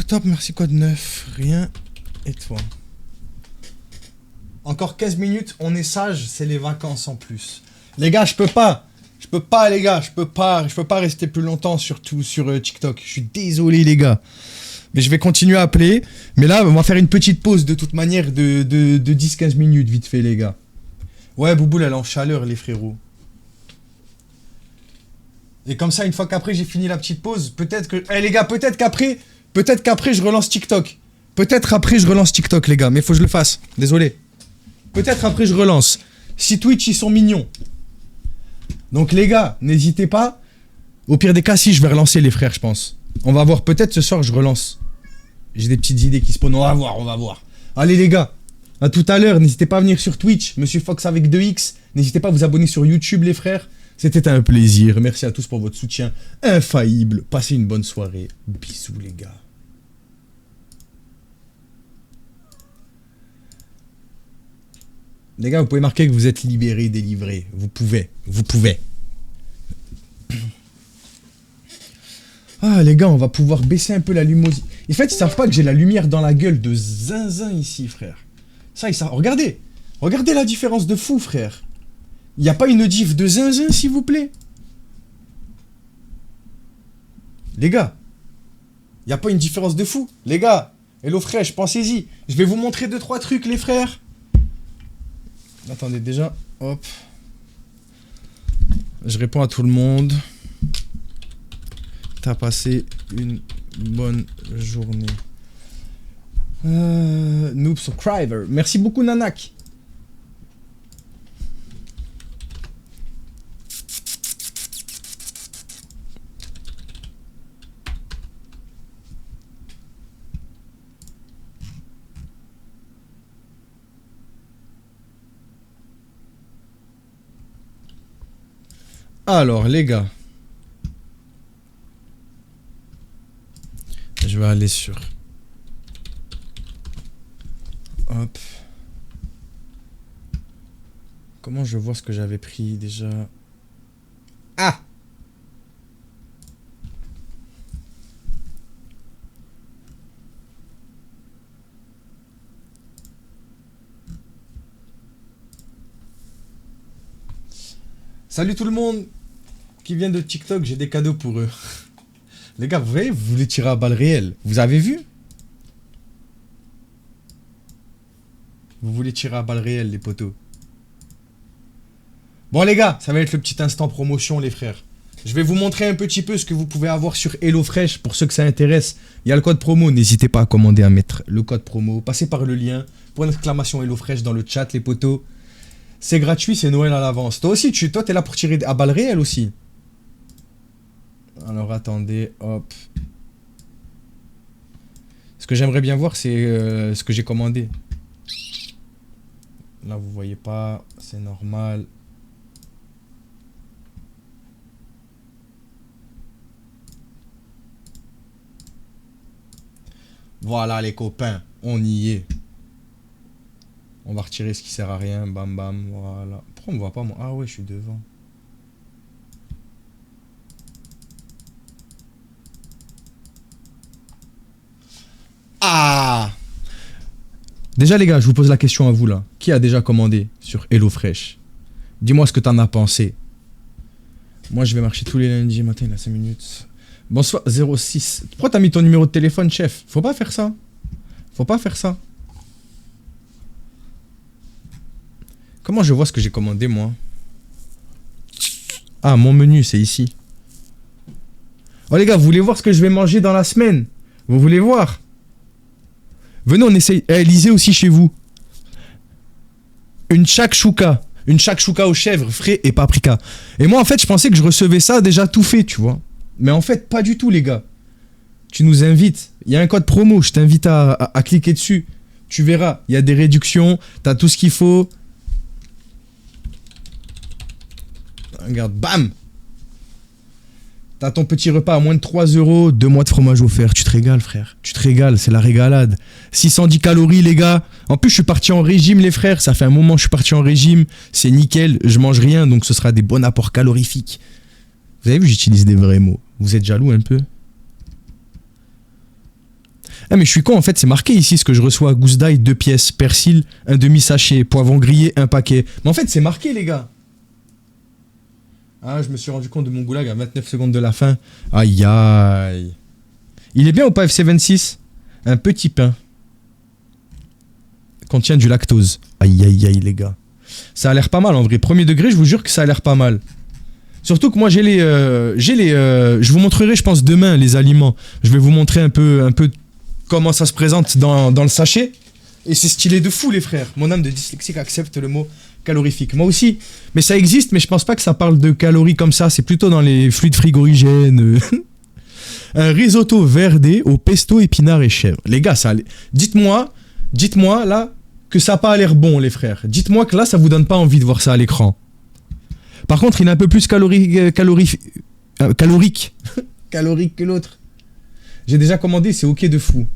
A: Top, merci, quoi de neuf? Rien. Et toi? Encore 15 minutes, on est sage, c'est les vacances en plus. Les gars, je peux pas les gars, je peux pas rester plus longtemps surtout sur TikTok. Je suis désolé les gars. Mais je vais continuer à appeler. Mais là, on va faire une petite pause de toute manière de 10-15 minutes vite fait les gars. Ouais, Bouboule, elle est en chaleur les frérots. Et comme ça, une fois qu'après j'ai fini la petite pause, peut-être que... Eh les gars, peut-être qu'après je relance TikTok. Peut-être après je relance TikTok les gars, mais faut que je le fasse. Désolé. Peut-être après je relance. Si Twitch ils sont mignons. Donc les gars, n'hésitez pas. Au pire des cas, si je vais relancer les frères, je pense. On va voir, peut-être ce soir je relance. J'ai des petites idées qui spawnent, on va voir. Allez les gars, à tout à l'heure, n'hésitez pas à venir sur Twitch, Monsieur Fox avec 2X. N'hésitez pas à vous abonner sur YouTube les frères. C'était un plaisir, merci à tous pour votre soutien infaillible. Passez une bonne soirée, bisous les gars. Les gars, vous pouvez marquer que vous êtes libérés, délivrés. Vous pouvez. Ah les gars, on va pouvoir baisser un peu la luminosité. En fait, ils savent pas que j'ai la lumière dans la gueule de zinzin ici, frère. Ça, ils savent. Regardez la différence de fou, frère. Il n'y a pas une diff de zinzin, s'il vous plaît. Les gars, il n'y a pas une différence de fou. Les gars, hello fraîche, pensez-y. Je vais vous montrer 2-3 trucs, les frères. Attendez, déjà, hop. Je réponds à tout le monde. T'as passé une bonne journée. Noob Subscriber. Merci beaucoup, Nanak. Alors, les gars. Je vais aller sur... Hop. Comment je vois ce que j'avais pris déjà? Ah! Salut tout le monde qui vient de TikTok, j'ai des cadeaux pour eux. Les gars, vous voyez, vous voulez tirer à balles réelles. Vous avez vu? Vous voulez tirer à balles réelles, les potos. Bon les gars, ça va être le petit instant promotion, les frères. Je vais vous montrer un petit peu ce que vous pouvez avoir sur HelloFresh. Pour ceux que ça intéresse, il y a le code promo. N'hésitez pas à commander, à mettre le code promo. Passez par le lien. Pour une exclamation HelloFresh dans le chat, les potos. C'est gratuit, c'est Noël à l'avance. Toi aussi, toi, t'es là pour tirer à balles réelles aussi. Alors, attendez, hop. Ce que j'aimerais bien voir, c'est ce que j'ai commandé. Là, vous voyez pas, c'est normal. Voilà, les copains, on y est. On va retirer ce qui sert à rien. Bam bam. Voilà. Pourquoi on me voit pas moi? Ah ouais, je suis devant. Ah! Déjà les gars, je vous pose la question à vous là. Qui a déjà commandé sur HelloFresh? Dis-moi ce que t'en as pensé. Moi je vais marcher tous les lundis matin, il a 5 minutes. Bonsoir 06. Pourquoi t'as mis ton numéro de téléphone, chef? Faut pas faire ça. Faut pas faire ça. Comment je vois ce que j'ai commandé, moi? Ah, mon menu, c'est ici. Oh, les gars, vous voulez voir ce que je vais manger dans la semaine? Vous voulez voir? Venez, on essaye. Eh, lisez aussi chez vous. Une shakshuka. Une shakshuka aux chèvres, frais et paprika. Et moi, en fait, je pensais que je recevais ça déjà tout fait, tu vois. Mais en fait, pas du tout, les gars. Tu nous invites. Il y a un code promo. Je t'invite à cliquer dessus. Tu verras. Il y a des réductions. T'as tout ce qu'il faut. Regarde, bam! T'as ton petit repas à moins de 3 €, 2 mois de fromage offert. Tu te régales, frère. Tu te régales, c'est la régalade. 610 calories, les gars. En plus, je suis parti en régime, les frères. Ça fait un moment que je suis parti en régime. C'est nickel. Je mange rien, donc ce sera des bons apports calorifiques. Vous avez vu, j'utilise des vrais mots. Vous êtes jaloux un peu? Ah, mais je suis con, en fait, c'est marqué ici ce que je reçois. Gousse d'ail, 2 pièces. Persil, un demi-sachet. Poivron grillé, un paquet. Mais en fait, c'est marqué, les gars. Ah, je me suis rendu compte de mon goulag à 29 secondes de la fin. Aïe, aïe. Il est bien ou pas FC26? Un petit pain. Contient du lactose. Aïe, aïe, aïe, les gars. Ça a l'air pas mal, en vrai. Premier degré, je vous jure que ça a l'air pas mal. Surtout que moi, je vous montrerai, je pense, demain, les aliments. Je vais vous montrer un peu comment ça se présente dans le sachet. Et c'est stylé de fou, les frères. Mon âme de dyslexique accepte le mot calorifique. Moi aussi. Mais ça existe, mais je pense pas que ça parle de calories comme ça. C'est plutôt dans les fluides frigorigènes. Un risotto verdé au pesto, épinards et chèvre. Les gars, ça... Dites-moi, là, que ça n'a pas l'air bon, les frères. Dites-moi que là, ça vous donne pas envie de voir ça à l'écran. Par contre, il est un peu plus calorique que l'autre. J'ai déjà commandé, c'est ok de fou.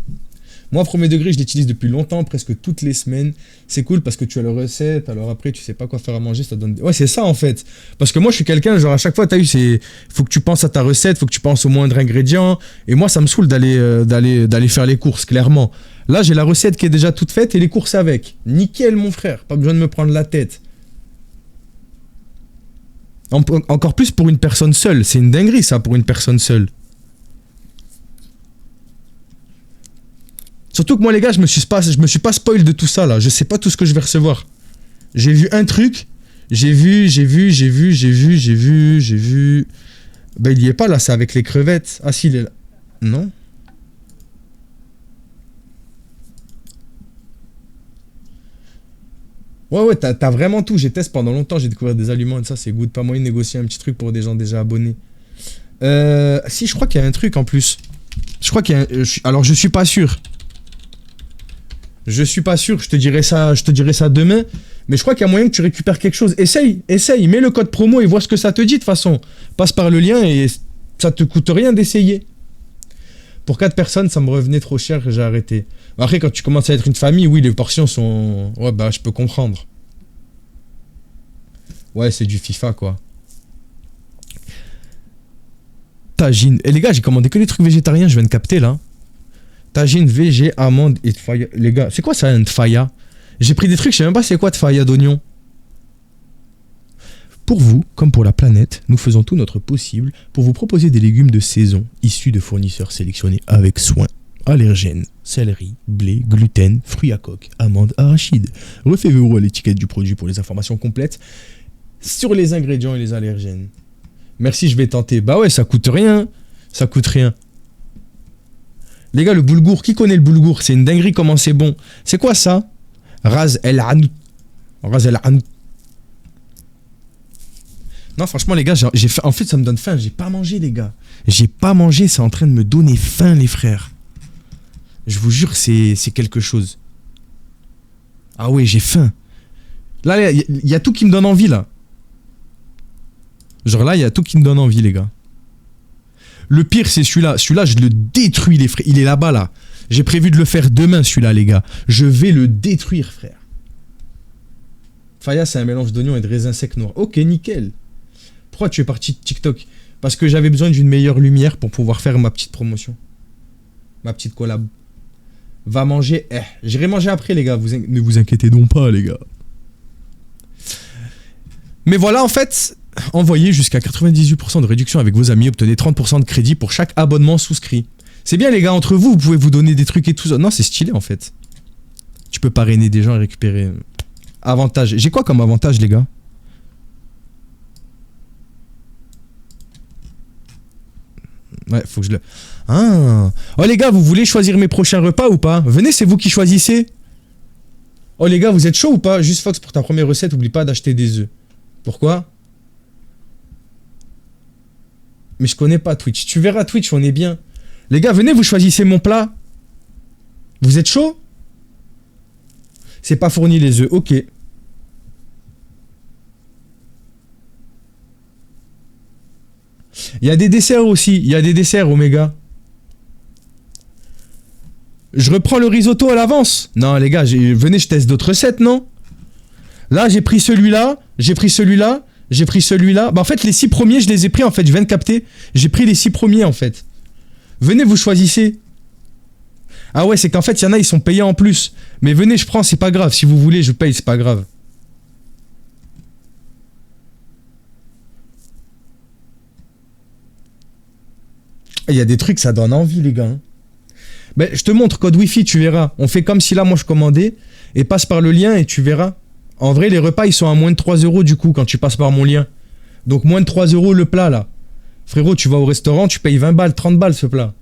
A: Moi, premier degré, je l'utilise depuis longtemps, presque toutes les semaines. C'est cool parce que tu as la recette, alors après, tu sais pas quoi faire à manger, ça donne... Ouais, c'est ça, en fait. Parce que moi, je suis quelqu'un, genre, à chaque fois, t'as vu, faut que tu penses à ta recette, faut que tu penses au moindre ingrédient. Et moi, ça me saoule d'aller faire les courses, clairement. Là, j'ai la recette qui est déjà toute faite et les courses avec. Nickel, mon frère. Pas besoin de me prendre la tête. Encore plus pour une personne seule. C'est une dinguerie, ça, pour une personne seule. Surtout que moi, les gars, je me suis pas spoil de tout ça, là. Je sais pas tout ce que je vais recevoir. J'ai vu un truc. J'ai vu. Ben, il y est pas, là. C'est avec les crevettes. Ah, si, il est là. Non. Ouais, t'as vraiment tout. J'ai testé pendant longtemps, j'ai découvert des aliments et ça, c'est good. Pas moyen de négocier un petit truc pour des gens déjà abonnés. Si, je crois qu'il y a un truc en plus. Je crois qu'il y a un... Alors, je suis pas sûr. Je suis pas sûr, je te dirai ça demain. Mais je crois qu'il y a moyen que tu récupères quelque chose. Essaye, mets le code promo et vois ce que ça te dit de toute façon. Passe par le lien et ça te coûte rien d'essayer. Pour 4 personnes, ça me revenait trop cher, j'ai arrêté. Après, quand tu commences à être une famille, oui, les portions sont... Ouais, bah, je peux comprendre. Ouais, c'est du FIFA, quoi. Tagine. Et les gars, j'ai commandé que des trucs végétariens, je viens de capter, là. Tagine, VG, amande et tfaya. Les gars, c'est quoi ça, un tfaya? J'ai pris des trucs, je sais même pas c'est quoi tfaya d'oignon. Pour vous, comme pour la planète, nous faisons tout notre possible pour vous proposer des légumes de saison issus de fournisseurs sélectionnés avec soin. Allergènes, céleri, blé, gluten, fruits à coque, amandes, arachides. Refaites-vous à l'étiquette du produit pour les informations complètes sur les ingrédients et les allergènes. Merci, je vais tenter. Bah ouais, ça coûte rien. Ça coûte rien. Les gars, le boulgour, qui connaît le boulgour? C'est une dinguerie comment c'est bon. C'est quoi ça? Raz el Anout. Raz el Anout. Non, franchement, les gars, j'ai faim. En fait, ça me donne faim. J'ai pas mangé, les gars. J'ai pas mangé. C'est en train de me donner faim, les frères. Je vous jure, c'est quelque chose. Ah ouais, j'ai faim. Là, il y a tout qui me donne envie, là. Genre là, il y a tout qui me donne envie, les gars. Le pire, c'est celui-là. Celui-là, je le détruis, les frères. Il est là-bas, là. J'ai prévu de le faire demain, celui-là, les gars. Je vais le détruire, frère. Faya, c'est un mélange d'oignons et de raisins secs noirs. Ok, nickel. Pourquoi tu es parti de TikTok? Parce que j'avais besoin d'une meilleure lumière pour pouvoir faire ma petite promotion. Ma petite collab. Va manger. J'irai manger après, les gars. Ne vous inquiétez donc pas, les gars. Mais voilà, en fait, envoyez jusqu'à 98% de réduction avec vos amis. Obtenez 30% de crédit pour chaque abonnement souscrit. C'est bien, les gars, entre vous, vous pouvez vous donner des trucs et tout ça. Non, c'est stylé, en fait. Tu peux parrainer des gens et récupérer. Avantage. J'ai quoi comme avantage, les gars? Ouais, faut que je le... Ah. Oh, les gars, vous voulez choisir mes prochains repas ou pas? Venez, c'est vous qui choisissez. Oh, les gars, vous êtes chaud ou pas? Juste Fox, pour ta première recette, oublie pas d'acheter des œufs. Pourquoi? Mais je connais pas Twitch. Tu verras Twitch, on est bien. Les gars, venez, vous choisissez mon plat. Vous êtes chaud? C'est pas fourni les œufs, ok. Il y a des desserts aussi. Il y a des desserts, Oméga. Je reprends le risotto à l'avance. Non, les gars, venez, je teste d'autres recettes, non? Là, j'ai pris celui-là. J'ai pris celui-là. J'ai pris celui-là. Bah, en fait, les 6 premiers, je les ai pris, en fait. Je viens de capter. J'ai pris les 6 premiers, en fait. Venez, vous choisissez. Ah ouais, c'est qu'en fait, il y en a, ils sont payés en plus. Mais venez, je prends, c'est pas grave. Si vous voulez, je paye, c'est pas grave. Il y a des trucs, ça donne envie, les gars. Ben, je te montre, code Wi-Fi, tu verras. On fait comme si là, moi, je commandais. Et passe par le lien et tu verras. En vrai, les repas, ils sont à moins de 3 € du coup, quand tu passes par mon lien. Donc, moins de 3 € le plat, là. Frérot, tu vas au restaurant, tu payes 20 balles, 30 balles, ce plat.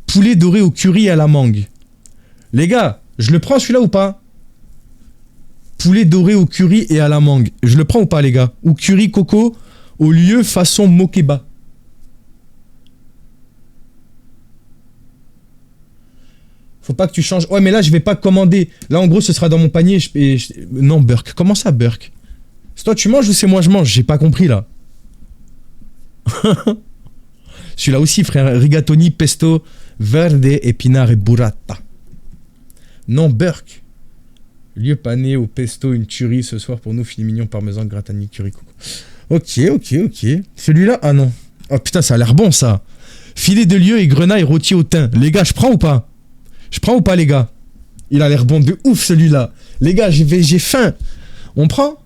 A: Poulet doré au curry et à la mangue. Les gars, je le prends, celui-là, ou pas? Poulet doré au curry et à la mangue. Je le prends ou pas, les gars? Ou curry coco au lieu façon mokeba. Faut pas que tu changes. Ouais, mais là, je vais pas commander. Là, en gros, ce sera dans mon panier. Non, Burk. Comment ça, Burk? C'est toi, tu manges ou c'est moi, je mange? J'ai pas compris, là. Celui-là aussi, frère. Rigatoni, pesto, verde, épinard et burrata. Non, Burk. Lieu pané au pesto, une tuerie ce soir pour nous. Filet mignon, parmesan, gratani, curry, coco. Ok, ok, ok. Celui-là, ah non. Oh putain, ça a l'air bon, ça. Filet de lieu et grenaille rôti au thym. Les gars, je prends ou pas? Je prends ou pas, les gars? Il a l'air bon de ouf, celui-là. Les gars, j'ai faim. On prend?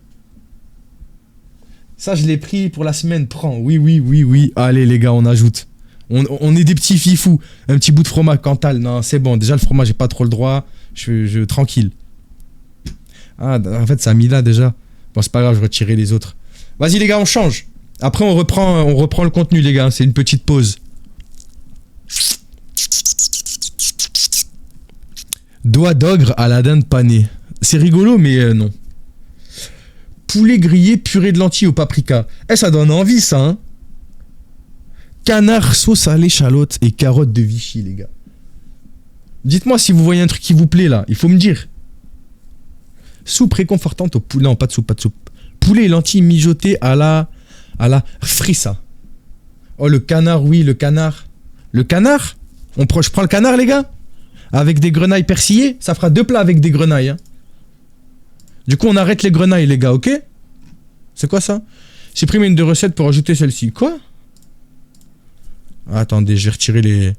A: Ça, je l'ai pris pour la semaine. Prends. Oui, oui, oui, oui. Allez, les gars, on ajoute. On est des petits fifous. Un petit bout de fromage Cantal. Non, c'est bon. Déjà, le fromage, j'ai pas trop le droit. Tranquille. Ah, en fait, ça a mis là, déjà. Bon, c'est pas grave, je retirerai les autres. Vas-y, les gars, on change. Après, on reprend le contenu, les gars. C'est une petite pause. Doigt d'ogre à la dinde panée. C'est rigolo, mais non. Poulet grillé, purée de lentilles au paprika. Eh, ça donne envie, ça, hein. Canard sauce à l'échalote et carottes de Vichy, les gars. Dites-moi si vous voyez un truc qui vous plaît, là. Il faut me dire. Soupe réconfortante au poulet. Non, pas de soupe, pas de soupe. Poulet et lentilles mijotées à la frissa. Oh, le canard, oui, le canard. Le canard? Je prends le canard, les gars? Avec des grenailles persillées? Ça fera 2 plats avec des grenailles, hein. Du coup, on arrête les grenailles, les gars, ok? C'est quoi ça? Supprimer une de recettes pour ajouter celle-ci. Quoi? Attendez, j'ai retiré les...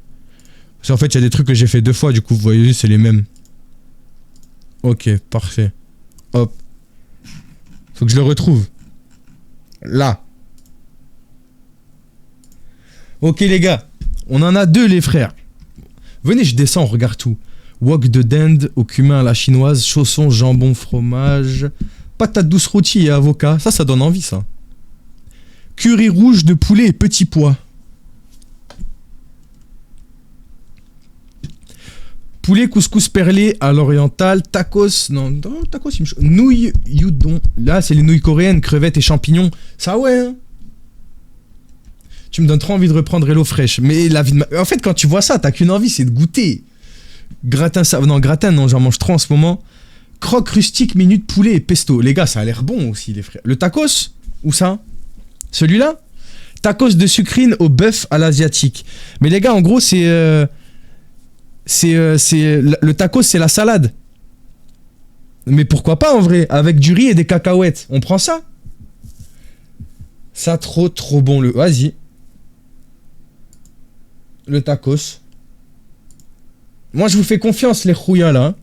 A: Parce qu'en fait, il y a des trucs que j'ai fait 2 fois, du coup, vous voyez, c'est les mêmes. Ok, parfait. Hop. Faut que je le retrouve. Là. Ok, les gars. On en a 2, les frères. Venez, je descends, on regarde tout. Wok de dinde au cumin à la chinoise, chaussons, jambon, fromage, patates douces rôties et avocat. Ça donne envie, ça. Curry rouge de poulet et petits pois. Poulet couscous perlé à l'oriental, tacos, non, tacos, il me chauffe. Nouilles udon. Là, c'est les nouilles coréennes, crevettes et champignons. Ça, ouais, hein. Tu me donnes trop envie de reprendre Hello Fresh. Mais la vie de en fait, quand tu vois ça, t'as qu'une envie, c'est de goûter. Gratin, ça... Non, gratin, non, j'en mange trop en ce moment. Croque rustique, minute, poulet et pesto. Les gars, ça a l'air bon aussi, les frères. Le tacos? Où ça? Celui-là? Tacos de sucrine au bœuf à l'asiatique. Mais les gars, en gros, c'est... le tacos, c'est la salade. Mais pourquoi pas, en vrai? Avec du riz et des cacahuètes. On prend ça? Ça, trop bon. Vas-y. Le tacos. Moi, je vous fais confiance, les rouillas, là.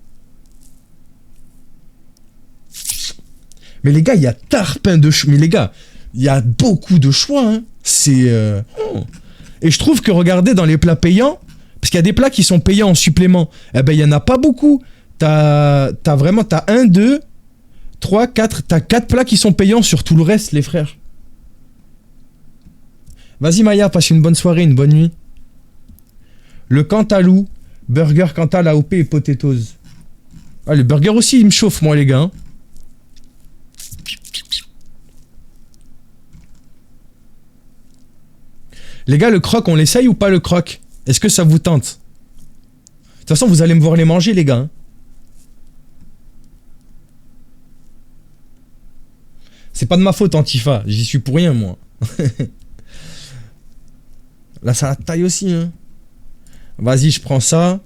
A: Mais les gars, il y a tarpin de choix. Mais les gars, il y a beaucoup de choix, hein. C'est... Et je trouve que, regardez, dans les plats payants, parce qu'il y a des plats qui sont payants en supplément, eh ben, il y en a pas beaucoup. T'as 1, 2, 3, 4... T'as 4 plats qui sont payants sur tout le reste, les frères. Vas-y, Maya, passe une bonne soirée, une bonne nuit. Le Cantalou, burger Cantal AOP et potatoes. Ah, le burger aussi, il me chauffe, moi, les gars. Hein. Les gars, le croque, on l'essaye ou pas, le croque? Est-ce que ça vous tente? De toute façon, vous allez me voir les manger, les gars. Hein. C'est pas de ma faute, Antifa. J'y suis pour rien, moi. Là, ça la taille aussi, hein. Vas-y, je prends ça.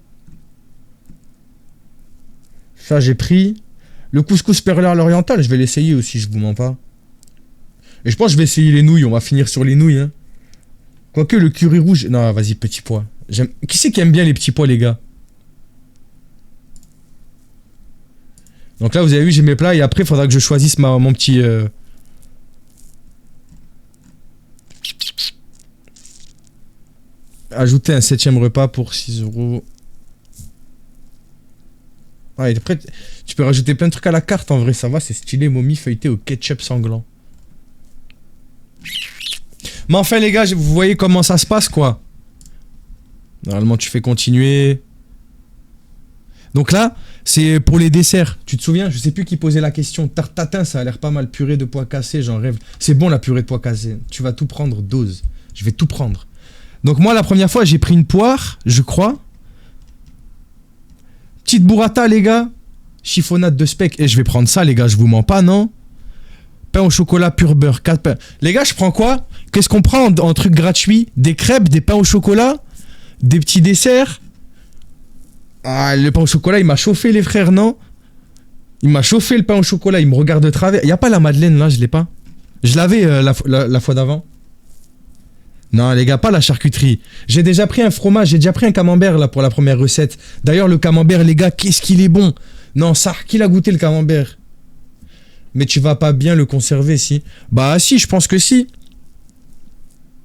A: Ça, j'ai pris. Le couscous perlé à l'oriental, je vais l'essayer aussi, je vous mens pas. Et je pense que je vais essayer les nouilles. On va finir sur les nouilles, hein. Quoique le curry rouge... Non, vas-y, petit pois. Qui c'est qui aime bien les petits pois, les gars? Donc là, vous avez vu, j'ai mes plats. Et après, il faudra que je choisisse mon petit... Ajouter un 7ème repas pour 6 €. Ouais, après, tu peux rajouter plein de trucs à la carte, en vrai, ça va, c'est stylé. Momie feuilletée au ketchup sanglant. Mais enfin, les gars, vous voyez comment ça se passe, quoi. Normalement, tu fais continuer. Donc là, c'est pour les desserts. Tu te souviens? Je sais plus qui posait la question. Tarte tatin, ça a l'air pas mal. Purée de pois cassés, j'en rêve. C'est bon, la purée de pois cassés. Tu vas tout prendre, dose. Je vais tout prendre. Donc moi, la première fois, j'ai pris une poire, je crois. Petite burrata, les gars. Chiffonnade de speck. Et je vais prendre ça, les gars, je vous mens pas, non? Pain au chocolat pur beurre, 4 pains. Les gars, je prends quoi? Qu'est-ce qu'on prend en truc gratuit? Des crêpes, des pains au chocolat? Des petits desserts? Ah, le pain au chocolat, il m'a chauffé, les frères, non? Il m'a chauffé, le pain au chocolat. Il me regarde de travers. Y a pas la madeleine, là, je l'ai pas. Je l'avais la fois d'avant. Non, les gars, pas la charcuterie. J'ai déjà pris un fromage, j'ai déjà pris un camembert là pour la première recette. D'ailleurs, le camembert, les gars, qu'est-ce qu'il est bon. Non, ça, qui l'a goûté le camembert? Mais tu vas pas bien le conserver, si? Bah si, je pense que si.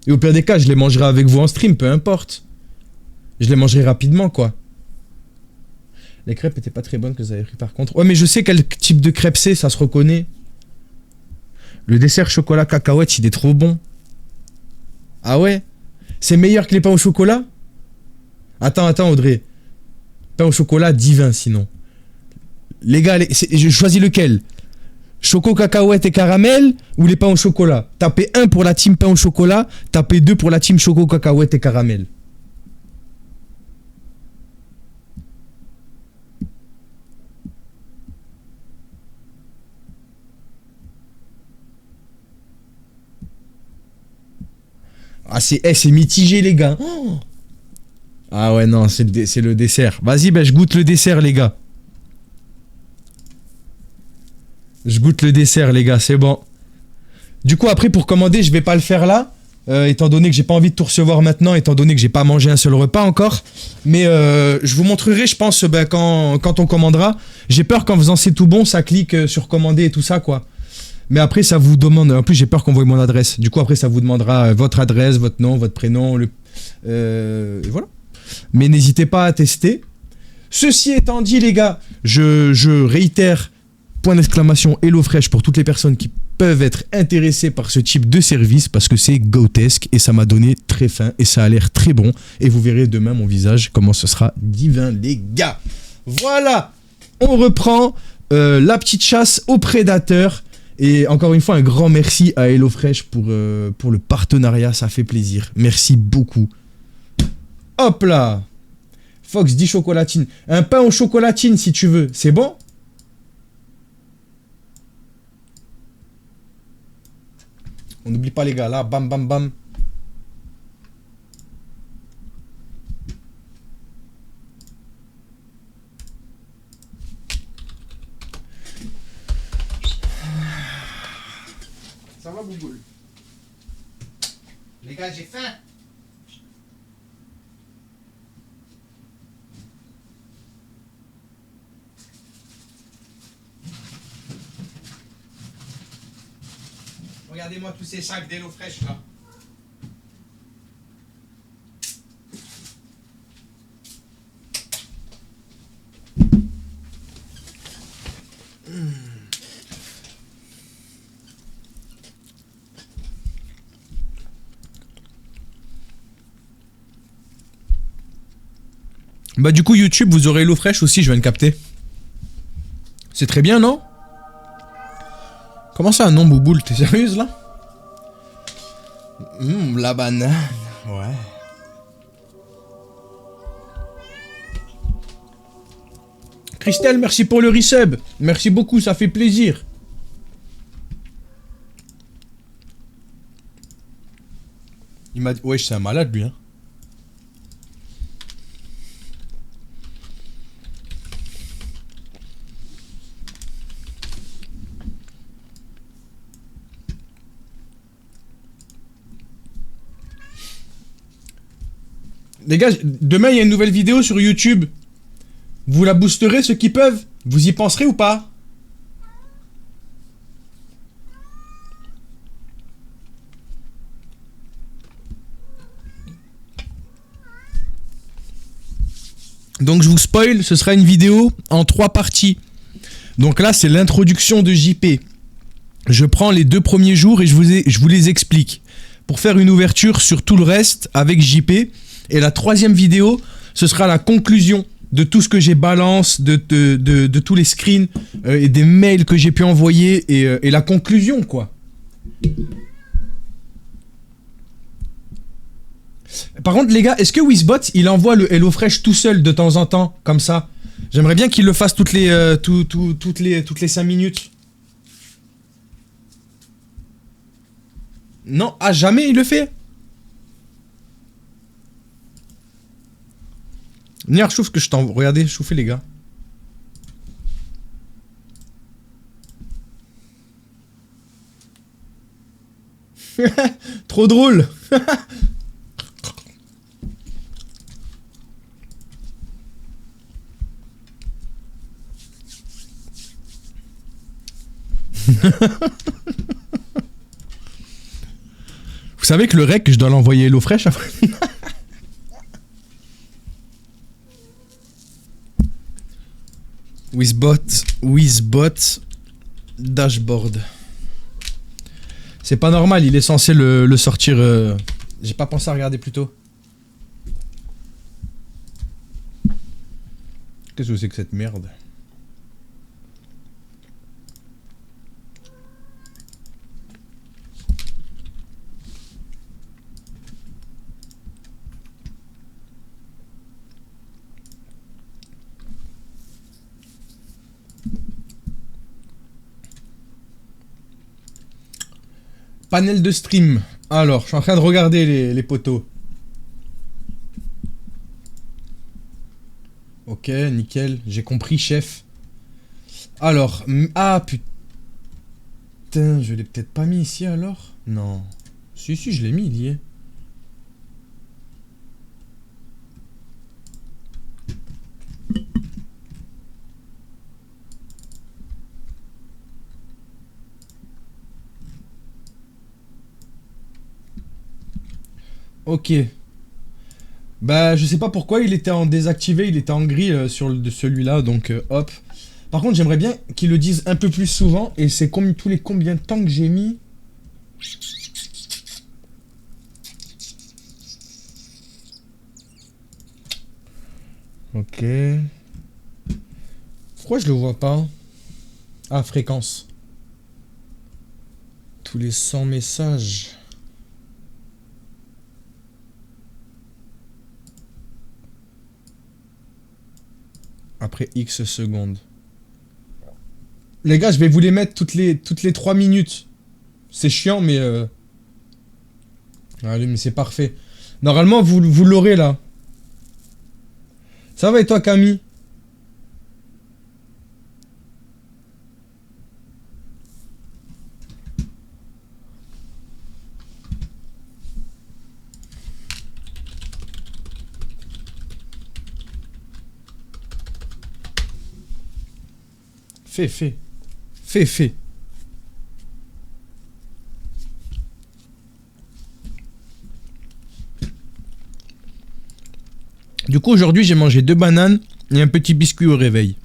A: Et au pire des cas, je les mangerai avec vous en stream, peu importe. Je les mangerai rapidement, quoi. Les crêpes étaient pas très bonnes que vous avez pris par contre. Ouais, mais je sais quel type de crêpe c'est, ça se reconnaît. Le dessert chocolat cacahuète, il est trop bon. Ah ouais? C'est meilleur que les pains au chocolat? Attends, Audrey. Pain au chocolat divin, sinon. Les gars, je choisis lequel? Choco, cacahuète et caramel ou les pains au chocolat? Tapez 1 pour la team pain au chocolat, tapez 2 pour la team choco, cacahuète et caramel. Ah, c'est mitigé, les gars. Oh, ah ouais, non, c'est le dessert. Vas-y, ben, je goûte le dessert, les gars. Je goûte le dessert, les gars, c'est bon. Du coup, après, pour commander, je vais pas le faire là. Étant donné que j'ai pas envie de tout recevoir maintenant, étant donné que j'ai pas mangé un seul repas encore. Mais je vous montrerai, je pense, ben, quand on commandera. J'ai peur qu'en faisant c'est tout bon, ça clique sur commander et tout ça, quoi. Mais après, ça vous demande... En plus, j'ai peur qu'on voie mon adresse. Du coup, après, ça vous demandera votre adresse, votre nom, votre prénom. Et voilà. Mais n'hésitez pas à tester. Ceci étant dit, les gars, je réitère, point d'exclamation, HelloFresh pour toutes les personnes qui peuvent être intéressées par ce type de service parce que c'est grotesque et ça m'a donné très faim et ça a l'air très bon. Et vous verrez demain mon visage, comment ce sera divin, les gars. Voilà, on reprend la petite chasse aux prédateurs. Et encore une fois, un grand merci à HelloFresh pour le partenariat, ça fait plaisir. Merci beaucoup. Hop là. Fox dit chocolatine. Un pain aux chocolatines si tu veux, c'est bon? On n'oublie pas les gars, là, bam bam bam. Ça va, Bouboule? Les gars, j'ai faim. Regardez-moi tous ces sacs d'HelloFresh là. Bah du coup YouTube vous aurez HelloFresh aussi, je viens de capter. C'est très bien, non? Comment ça, non, Bouboule? T'es sérieuse, là? La banane. Ouais. Christelle, merci pour le resub. Merci beaucoup, ça fait plaisir. Il m'a dit... Wesh, c'est un malade, lui, hein. Les gars, demain il y a une nouvelle vidéo sur YouTube. Vous la boosterez ceux qui peuvent? Vous y penserez ou pas? Donc je vous spoil, ce sera une vidéo en 3 parties. Donc là c'est l'introduction de JP. Je prends les 2 premiers jours et je vous les explique. Pour faire une ouverture sur tout le reste avec JP. Et la 3e vidéo, ce sera la conclusion de tout ce que j'ai balance, de tous les screens et des mails que j'ai pu envoyer et la conclusion, quoi. Par contre, les gars, est-ce que Wizbot, il envoie le HelloFresh tout seul de temps en temps, comme ça? J'aimerais bien qu'il le fasse toutes les 5 minutes. Non, ah, jamais il le fait? Nier, je trouve que je t'envoie. Regardez, chauffez les gars. Trop drôle. Vous savez que le rec, je dois l'envoyer HelloFresh après. Wizbot dashboard. C'est pas normal, il est censé le sortir J'ai pas pensé à regarder plus tôt. Qu'est-ce que c'est que cette merde? Panel de stream. Alors, je suis en train de regarder les poteaux. Ok, nickel. J'ai compris, chef. Alors, ah putain, je l'ai peut-être pas mis ici alors? Non. Si, si, je l'ai mis, il y est. Ok. Bah, je sais pas pourquoi il était en désactivé, il était en gris sur celui-là, donc hop. Par contre, j'aimerais bien qu'ils le disent un peu plus souvent, et c'est tous les combien de temps que j'ai mis. Ok. Pourquoi je le vois pas? Ah, fréquence. Tous les 100 messages. Après X secondes. Les gars, je vais vous les mettre toutes les 3 minutes. C'est chiant, mais... Allez, mais c'est parfait. Normalement, vous l'aurez, là. Ça va et toi, Camille? Fais. Du coup, aujourd'hui, j'ai mangé 2 bananes et un petit biscuit au réveil.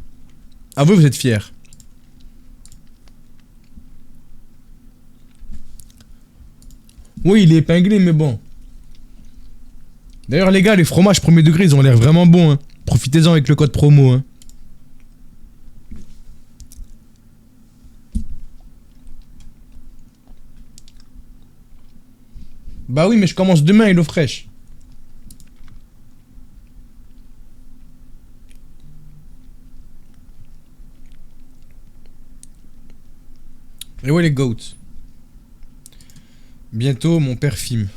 A: Ah, vous êtes fiers. Oui, il est épinglé, mais bon. D'ailleurs, les gars, les fromages premier degré, ils ont l'air vraiment bons. Hein. Profitez-en avec le code promo. Hein. Bah oui, mais je commence demain Hello Fresh. Et ouais les goats. Bientôt mon père fume.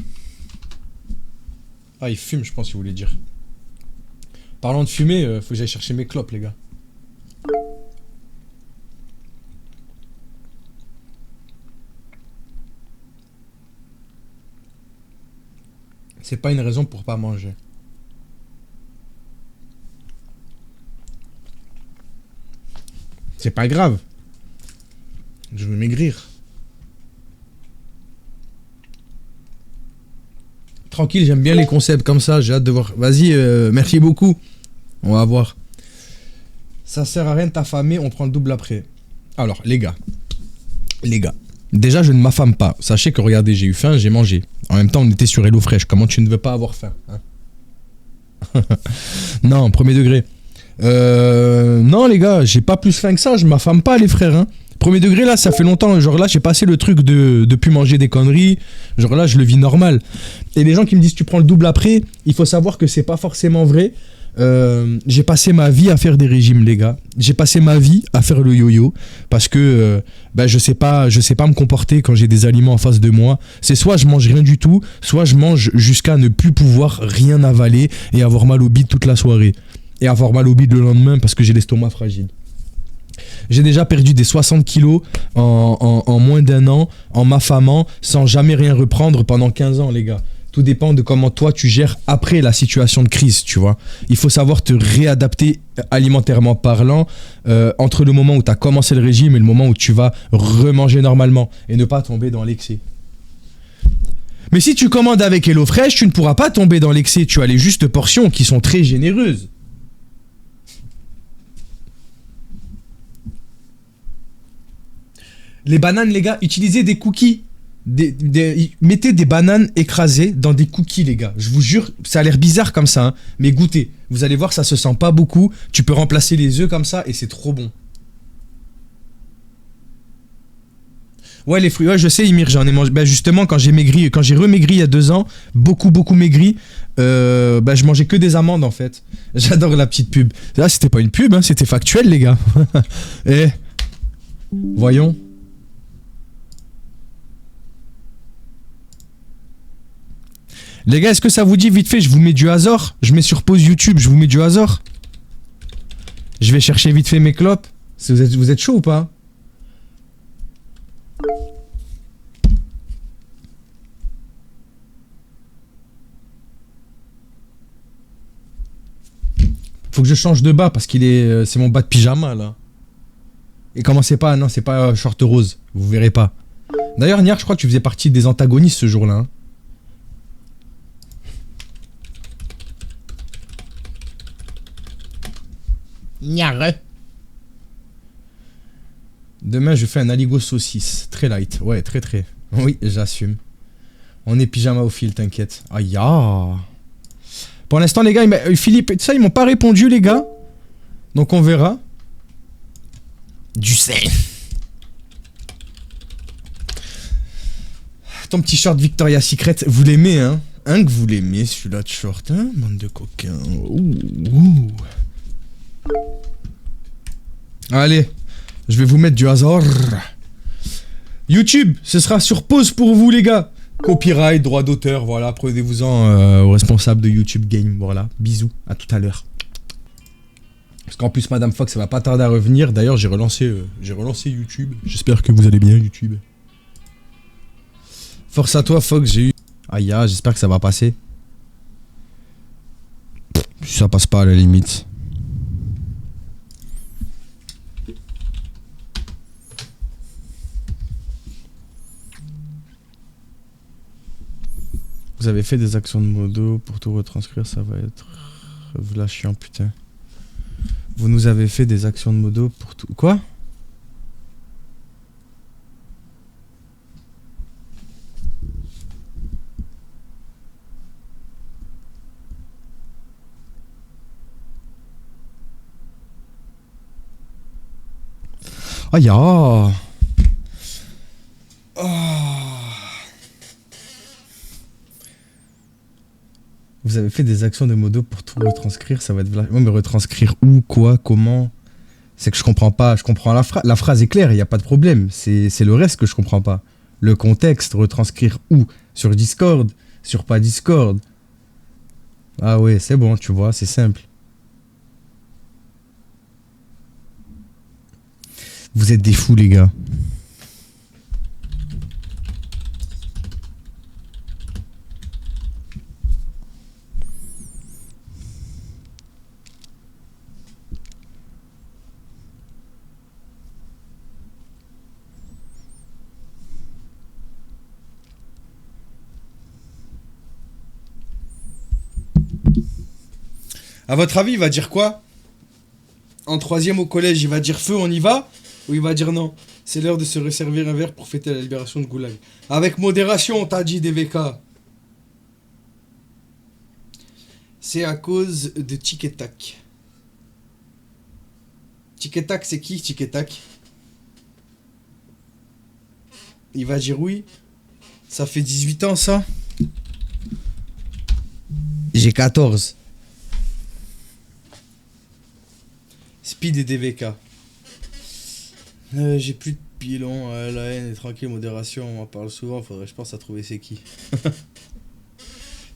A: Ah il fume je pense qu'il voulait dire. Parlant de fumer, faut que j'aille chercher mes clopes les gars. C'est pas une raison pour pas manger. C'est pas grave. Je veux maigrir. Tranquille, j'aime bien les concepts comme ça, j'ai hâte de voir. Vas-y, merci beaucoup. On va voir. Ça sert à rien de t'affamer, on prend le double après. Alors, les gars. Déjà, je ne m'affame pas. Sachez que, regardez, j'ai eu faim, j'ai mangé. En même temps, on était sur HelloFresh. Comment tu ne veux pas avoir faim hein? Non, premier degré. Non, les gars, j'ai pas plus faim que ça. Je m'affame pas, les frères. Hein. Premier degré, là, ça fait longtemps. Genre là, j'ai passé le truc de plus manger des conneries. Genre là, je le vis normal. Et les gens qui me disent tu prends le double après, il faut savoir que c'est pas forcément vrai. J'ai passé ma vie à faire des régimes les gars. J'ai passé ma vie à faire le yo-yo parce que je sais pas me comporter quand j'ai des aliments en face de moi. C'est soit je mange rien du tout, soit je mange jusqu'à ne plus pouvoir rien avaler et avoir mal au bide toute la soirée et avoir mal au bide le lendemain parce que j'ai l'estomac fragile. J'ai déjà perdu des 60 kilos en moins d'un an en m'affamant sans jamais rien reprendre pendant 15 ans les gars. Tout dépend de comment toi tu gères après la situation de crise, tu vois. Il faut savoir te réadapter alimentairement parlant entre le moment où tu as commencé le régime et le moment où tu vas remanger normalement et ne pas tomber dans l'excès. Mais si tu commandes avec HelloFresh, tu ne pourras pas tomber dans l'excès. Tu as les justes portions qui sont très généreuses. Les bananes, les gars, utilisez des cookies. Mettez des bananes écrasées dans des cookies, les gars. Je vous jure, ça a l'air bizarre comme ça, hein, mais goûtez. Vous allez voir, ça se sent pas beaucoup. Tu peux remplacer les œufs comme ça et c'est trop bon. Ouais, les fruits, ouais, je sais, Ymir, j'en ai mangé. Bah, justement, quand j'ai remaigri il y a 2 ans, beaucoup maigri, bah, je mangeais que des amandes en fait. J'adore la petite pub. Là, c'était pas une pub, hein, c'était factuel, les gars. Eh, voyons. Les gars, est-ce que ça vous dit vite fait, je vous mets du hasard? Je mets sur pause YouTube, je vous mets du hasard. Je vais chercher vite fait mes clopes. Vous êtes chaud ou pas? Faut que je change de bas parce qu'il est, c'est mon bas de pyjama là. Et commencez pas, non, c'est pas short rose, vous verrez pas. D'ailleurs, Niar, je crois que tu faisais partie des antagonistes ce jour-là. Hein. Niar. Demain, je fais un aligot saucisse, très light, ouais, très. Oui, j'assume. On est pyjama au fil, t'inquiète. Aïe. Pour l'instant, les gars, Philippe et tout ça, ils m'ont pas répondu, les gars. Donc, on verra. Du sel. Ton petit short Victoria's Secret, vous l'aimez, hein? Hein, que vous l'aimez, celui-là de short, hein? Bande de coquins. Ouh. Allez, je vais vous mettre du hasard. YouTube, ce sera sur pause pour vous, les gars. Copyright, droit d'auteur, voilà, prenez-vous-en au responsable de YouTube Game, voilà, bisous, à tout à l'heure. Parce qu'en plus, Madame Fox, ça va pas tarder à revenir, d'ailleurs, j'ai relancé YouTube, j'espère que vous allez bien, YouTube. Force à toi, Fox, j'ai eu... Aïe, j'espère que ça va passer. Si ça passe pas, à la limite. Vous avez fait des actions de modo pour tout retranscrire, ça va être... Là, chiant, putain. Vous nous avez fait des actions de modo pour tout... Quoi? Aïe. Vous avez fait des actions de modo pour tout retranscrire, ça va être... Ouais, mais retranscrire où, quoi, comment? C'est que je comprends pas, je comprends la phrase est claire, il n'y a pas de problème, c'est le reste que je comprends pas. Le contexte, retranscrire où? Sur Discord? Sur pas Discord? Ah ouais, c'est bon, tu vois, c'est simple. Vous êtes des fous, les gars. À votre avis, il va dire quoi? En 3ème au collège, il va dire feu, on y va? Ou il va dire non? C'est l'heure de se resservir un verre pour fêter la libération de Goulag. Avec modération, on t'a dit, DVK. C'est à cause de Tic et Tac. Tic et Tac, c'est qui, Tic et Tac? Il va dire oui. Ça fait 18 ans, ça? J'ai 14. Speed et DVK. J'ai plus de pilon. La haine est tranquille, modération. On en parle souvent. Faudrait, je pense, à trouver c'est qui.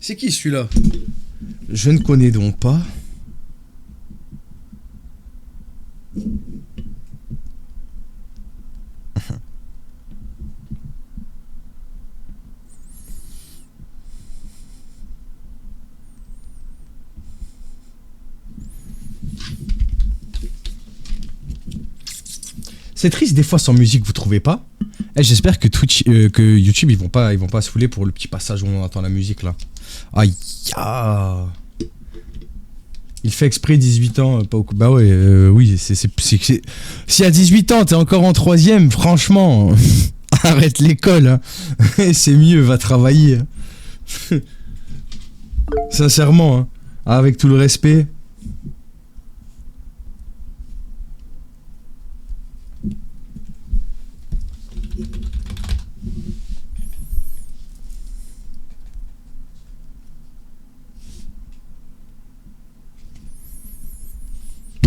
A: C'est qui celui-là? Je ne connais donc pas. C'est triste des fois sans musique, vous trouvez pas? J'espère que Twitch, que YouTube ils vont pas se fouler pour le petit passage où on entend la musique là. Aïe. Il fait exprès 18 ans, pas au coup. Bah ouais, oui, s'il y a 18 ans, t'es encore en 3ème, franchement. Arrête l'école, hein. C'est mieux, va travailler. Hein. Sincèrement, hein. Avec tout le respect.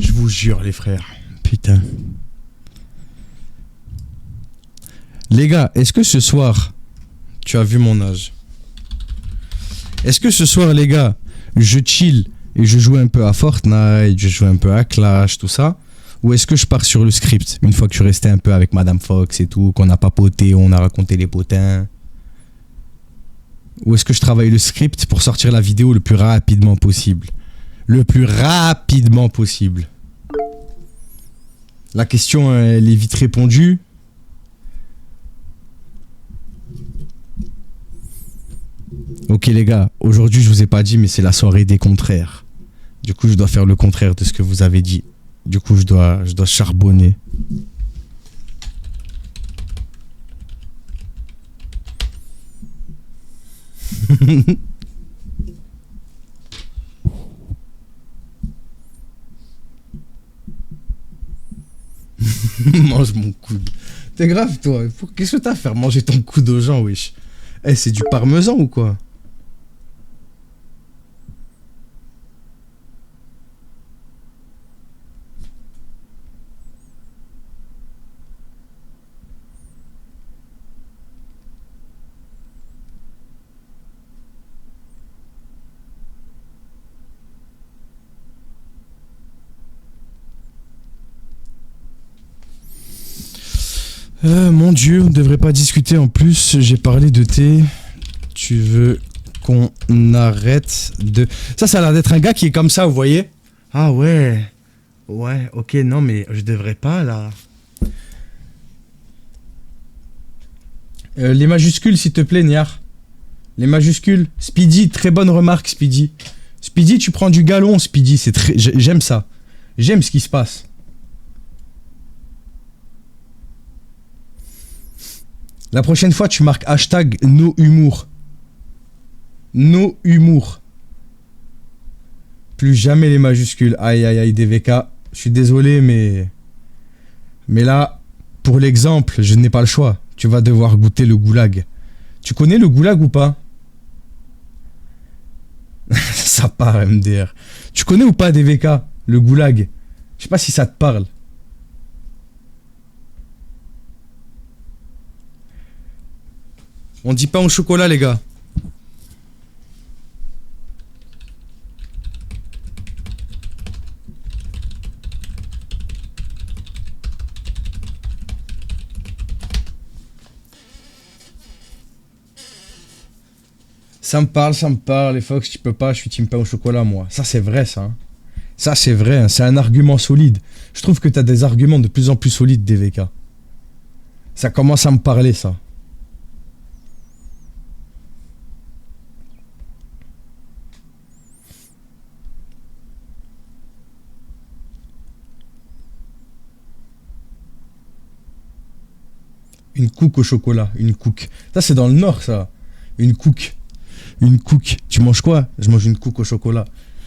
A: Je vous jure, les frères. Putain. Les gars, est-ce que ce soir, tu as vu mon âge? Est-ce que ce soir, les gars, je chill et je joue un peu à Fortnite, je joue un peu à Clash, tout ça? Ou est-ce que je pars sur le script, une fois que je suis resté un peu avec Madame Fox et tout, qu'on a papoté, on a raconté les potins? Ou est-ce que je travaille le script pour sortir la vidéo le plus rapidement possible? Le plus rapidement possible. La question, elle est vite répondue. Ok les gars, aujourd'hui je vous ai pas dit mais c'est la soirée des contraires. Du coup je dois faire le contraire de ce que vous avez dit. Du coup je dois charbonner. Mange mon coude. T'es grave toi. Qu'est-ce que t'as à faire manger ton coude aux gens, wesh? Eh, c'est du parmesan ou quoi? Mon Dieu, on ne devrait pas discuter en plus. J'ai parlé de thé. Tu veux qu'on arrête de... Ça a l'air d'être un gars qui est comme ça, vous voyez? Ah ouais. Ouais, ok, non mais je devrais pas là. Les majuscules, s'il te plaît, Niar. Les majuscules. Speedy, très bonne remarque, Speedy. Speedy, tu prends du galon, Speedy. C'est très... J'aime ça. J'aime ce qui se passe. La prochaine fois, tu marques hashtag no humour. No humour. Plus jamais les majuscules. Aïe, aïe, aïe, DVK. Je suis désolé, mais là, pour l'exemple, je n'ai pas le choix. Tu vas devoir goûter le goulag. Tu connais le goulag ou pas? Ça part, MDR. Tu connais ou pas, DVK, le goulag? Je sais pas si ça te parle. On dit pain au chocolat, les gars. Ça me parle, les Fox, tu peux pas, je suis team pain au chocolat, moi. Ça, c'est vrai, ça. Hein. Ça, c'est vrai, hein. C'est un argument solide. Je trouve que t'as des arguments de plus en plus solides, DVK. Ça commence à me parler, ça. Une cook au chocolat, une cook. Ça, c'est dans le nord, ça. Une cook. Une cook. Tu manges quoi? Je mange une cook au chocolat.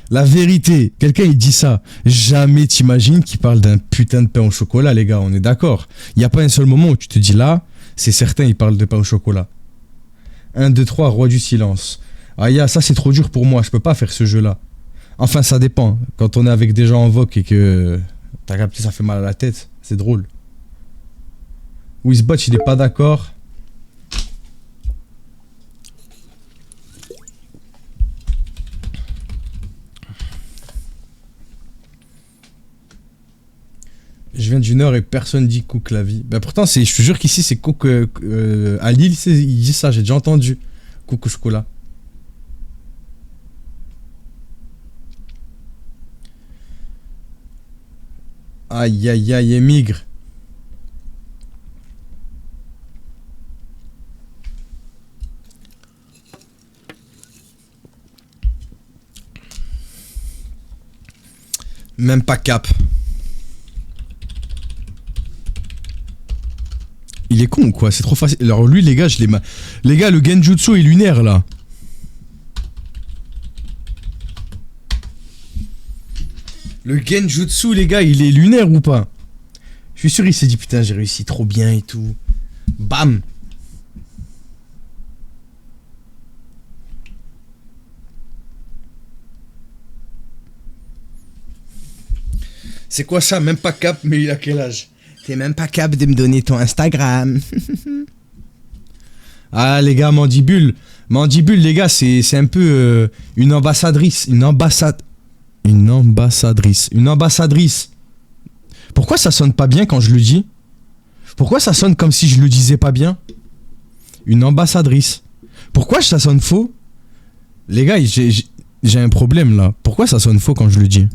A: La vérité, quelqu'un il dit ça. Jamais t'imagines qu'il parle d'un putain de pain au chocolat, les gars. On est d'accord. Il n'y a pas un seul moment où tu te dis là, c'est certain, il parle de pain au chocolat. 1, 2, 3, roi du silence. Ah, ça, c'est trop dur pour moi. Je peux pas faire ce jeu-là. Enfin, ça dépend. Quand on est avec des gens en voc et que t'as capté, ça fait mal à la tête. C'est drôle. Wizbot, il est pas d'accord. Je viens du Nord et personne dit cook la vie. Bah pourtant, je te jure qu'ici, c'est cook. À Lille, il dit ça, j'ai déjà entendu. Cook au chocolat. Aïe, aïe, aïe, émigre. Même pas cap. Il il est con ou quoi? C'est trop facile. Alors lui, les gars, les gars, le Genjutsu est lunaire, là. Le Genjutsu, les gars, il est lunaire ou pas? Je suis sûr, il s'est dit, putain, j'ai réussi trop bien et tout. Bam! C'est quoi ça? Même pas cap, mais il a quel âge? T'es même pas cap de me donner ton Instagram. Ah, les gars, Mandibule. Mandibule, les gars, c'est un peu une ambassadrice. Une ambassadrice. Pourquoi ça sonne pas bien quand je le dis? Pourquoi ça sonne comme si je le disais pas bien? Une ambassadrice. Pourquoi ça sonne faux? Les gars, j'ai un problème là. Pourquoi ça sonne faux quand je le dis?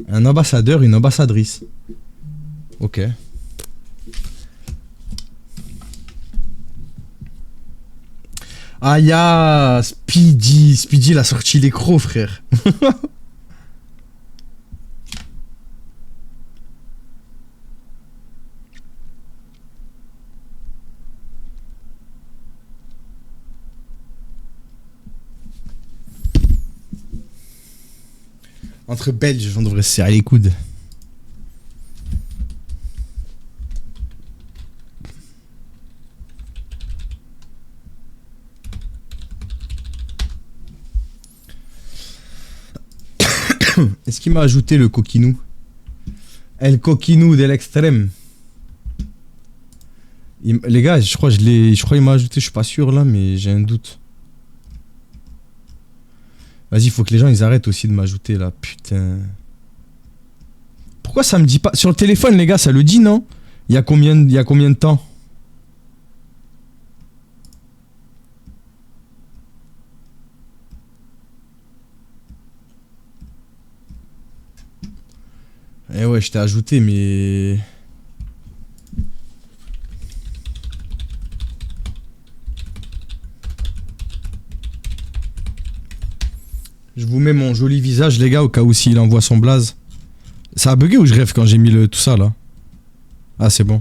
A: Un ambassadeur, une ambassadrice. Ok. Ah ya, Speedy, il a sorti les crocs, frère. Entre Belges, on devrait se serrer les coudes. Est-ce qu'il m'a ajouté le coquinou? El coquinou de l'extrême. Les gars, je crois qu'il m'a ajouté, je suis pas sûr là, mais j'ai un doute. Vas-y, faut que les gens ils arrêtent aussi de m'ajouter là, putain. Pourquoi ça me dit pas? Sur le téléphone, les gars, ça le dit, non? Il y a combien de temps? Eh ouais, je t'ai ajouté, mais... Je vous mets mon joli visage, les gars, au cas où s'il envoie son blaze. Ça a bugué ou je rêve quand j'ai mis tout ça, là? Ah, c'est bon.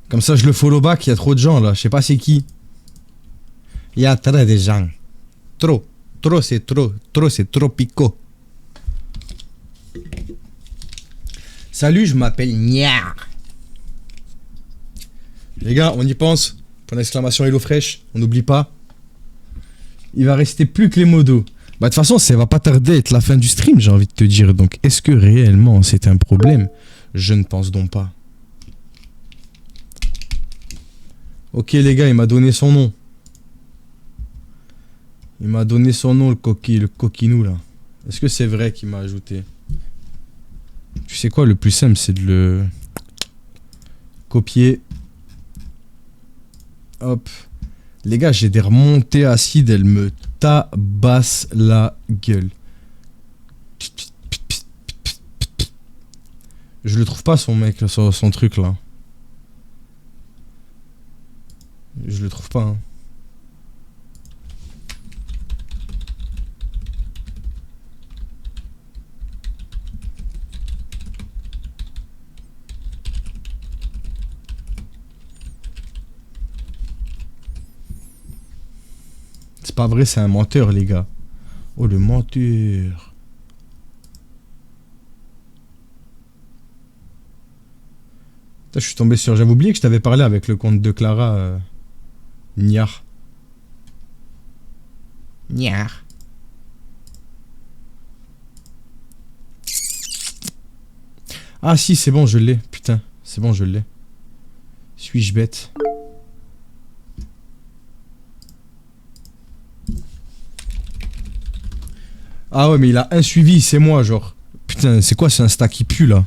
A: Comme ça, je le follow back, il y a trop de gens, là. Je sais pas c'est qui. Il y a très de gens. Trop. Trop, c'est trop. Trop, c'est trop pico. Salut, je m'appelle Niar. Les gars, on y pense. Point d'exclamation HelloFresh, on n'oublie pas. Il va rester plus que les modos. Bah de toute façon, ça va pas tarder à être la fin du stream, j'ai envie de te dire. Donc, est-ce que réellement c'est un problème? Je ne pense donc pas. Ok les gars, il m'a donné son nom. Il m'a donné son nom, le coquinou là. Est-ce que c'est vrai qu'il m'a ajouté? Tu sais quoi, le plus simple, c'est de le copier. Hop. Les gars, j'ai des remontées acides, elles me tabassent la gueule. Je le trouve pas, son mec, son truc là. Je le trouve pas. Hein. C'est pas vrai, c'est un menteur, les gars. Oh, le menteur. Putain, je suis tombé sur... J'avais oublié que je t'avais parlé avec le compte de Clara. Niar. Niar. Ah si, c'est bon, je l'ai. Putain, c'est bon, je l'ai. Suis-je bête? Ah ouais, mais il a un suivi, c'est moi, genre. Putain, c'est quoi ce Insta qui pue, là?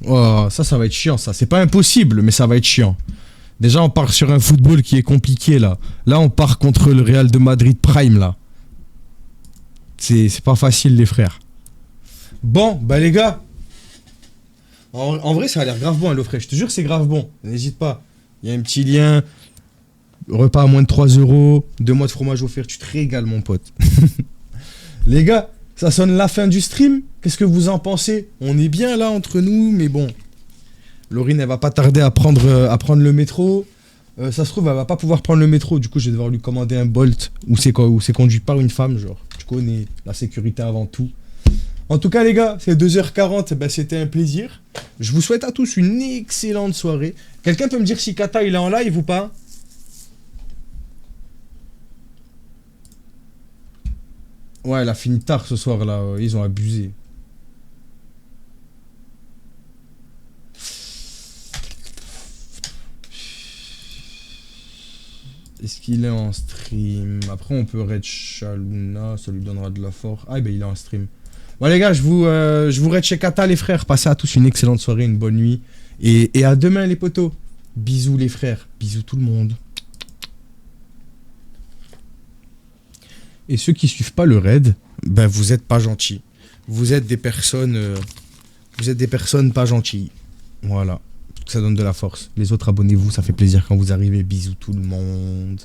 A: Oh, ça va être chiant, ça. C'est pas impossible, mais ça va être chiant. Déjà, on part sur un football qui est compliqué, là. Là, on part contre le Real de Madrid Prime, là. C'est pas facile, les frères. Bon, bah les gars. En vrai, ça a l'air grave bon, HelloFresh. Je te jure que c'est grave bon. N'hésite pas. Il y a un petit lien. Repas à moins de 3 €. 2 mois de fromage offert. Tu te régales, mon pote. Les gars, ça sonne la fin du stream. Qu'est-ce que vous en pensez? On est bien là entre nous, mais bon, Laurine, elle va pas tarder à prendre le métro. Ça se trouve, elle va pas pouvoir prendre le métro. Du coup, je vais devoir lui commander un Bolt où c'est conduit par une femme. Genre, tu connais, la sécurité avant tout. En tout cas, les gars, c'est 2h40. Bah, c'était un plaisir. Je vous souhaite à tous une excellente soirée. Quelqu'un peut me dire si Kata il est en live ou pas? Ouais, elle a fini tard ce soir là. Ils ont abusé. Est-ce qu'il est en stream? Après, on peut raid Shaluna, ça lui donnera de la force. Ah, ben il est en stream. Bon, les gars, je vous raid chez Kata, les frères. Passez à tous une excellente soirée, une bonne nuit. Et à demain, les potos. Bisous, les frères. Bisous, tout le monde. Et ceux qui suivent pas le raid, ben vous êtes pas gentils. Vous êtes des personnes pas gentilles. Voilà. Ça donne de la force. Les autres, abonnez-vous, ça fait plaisir quand vous arrivez. Bisous tout le monde.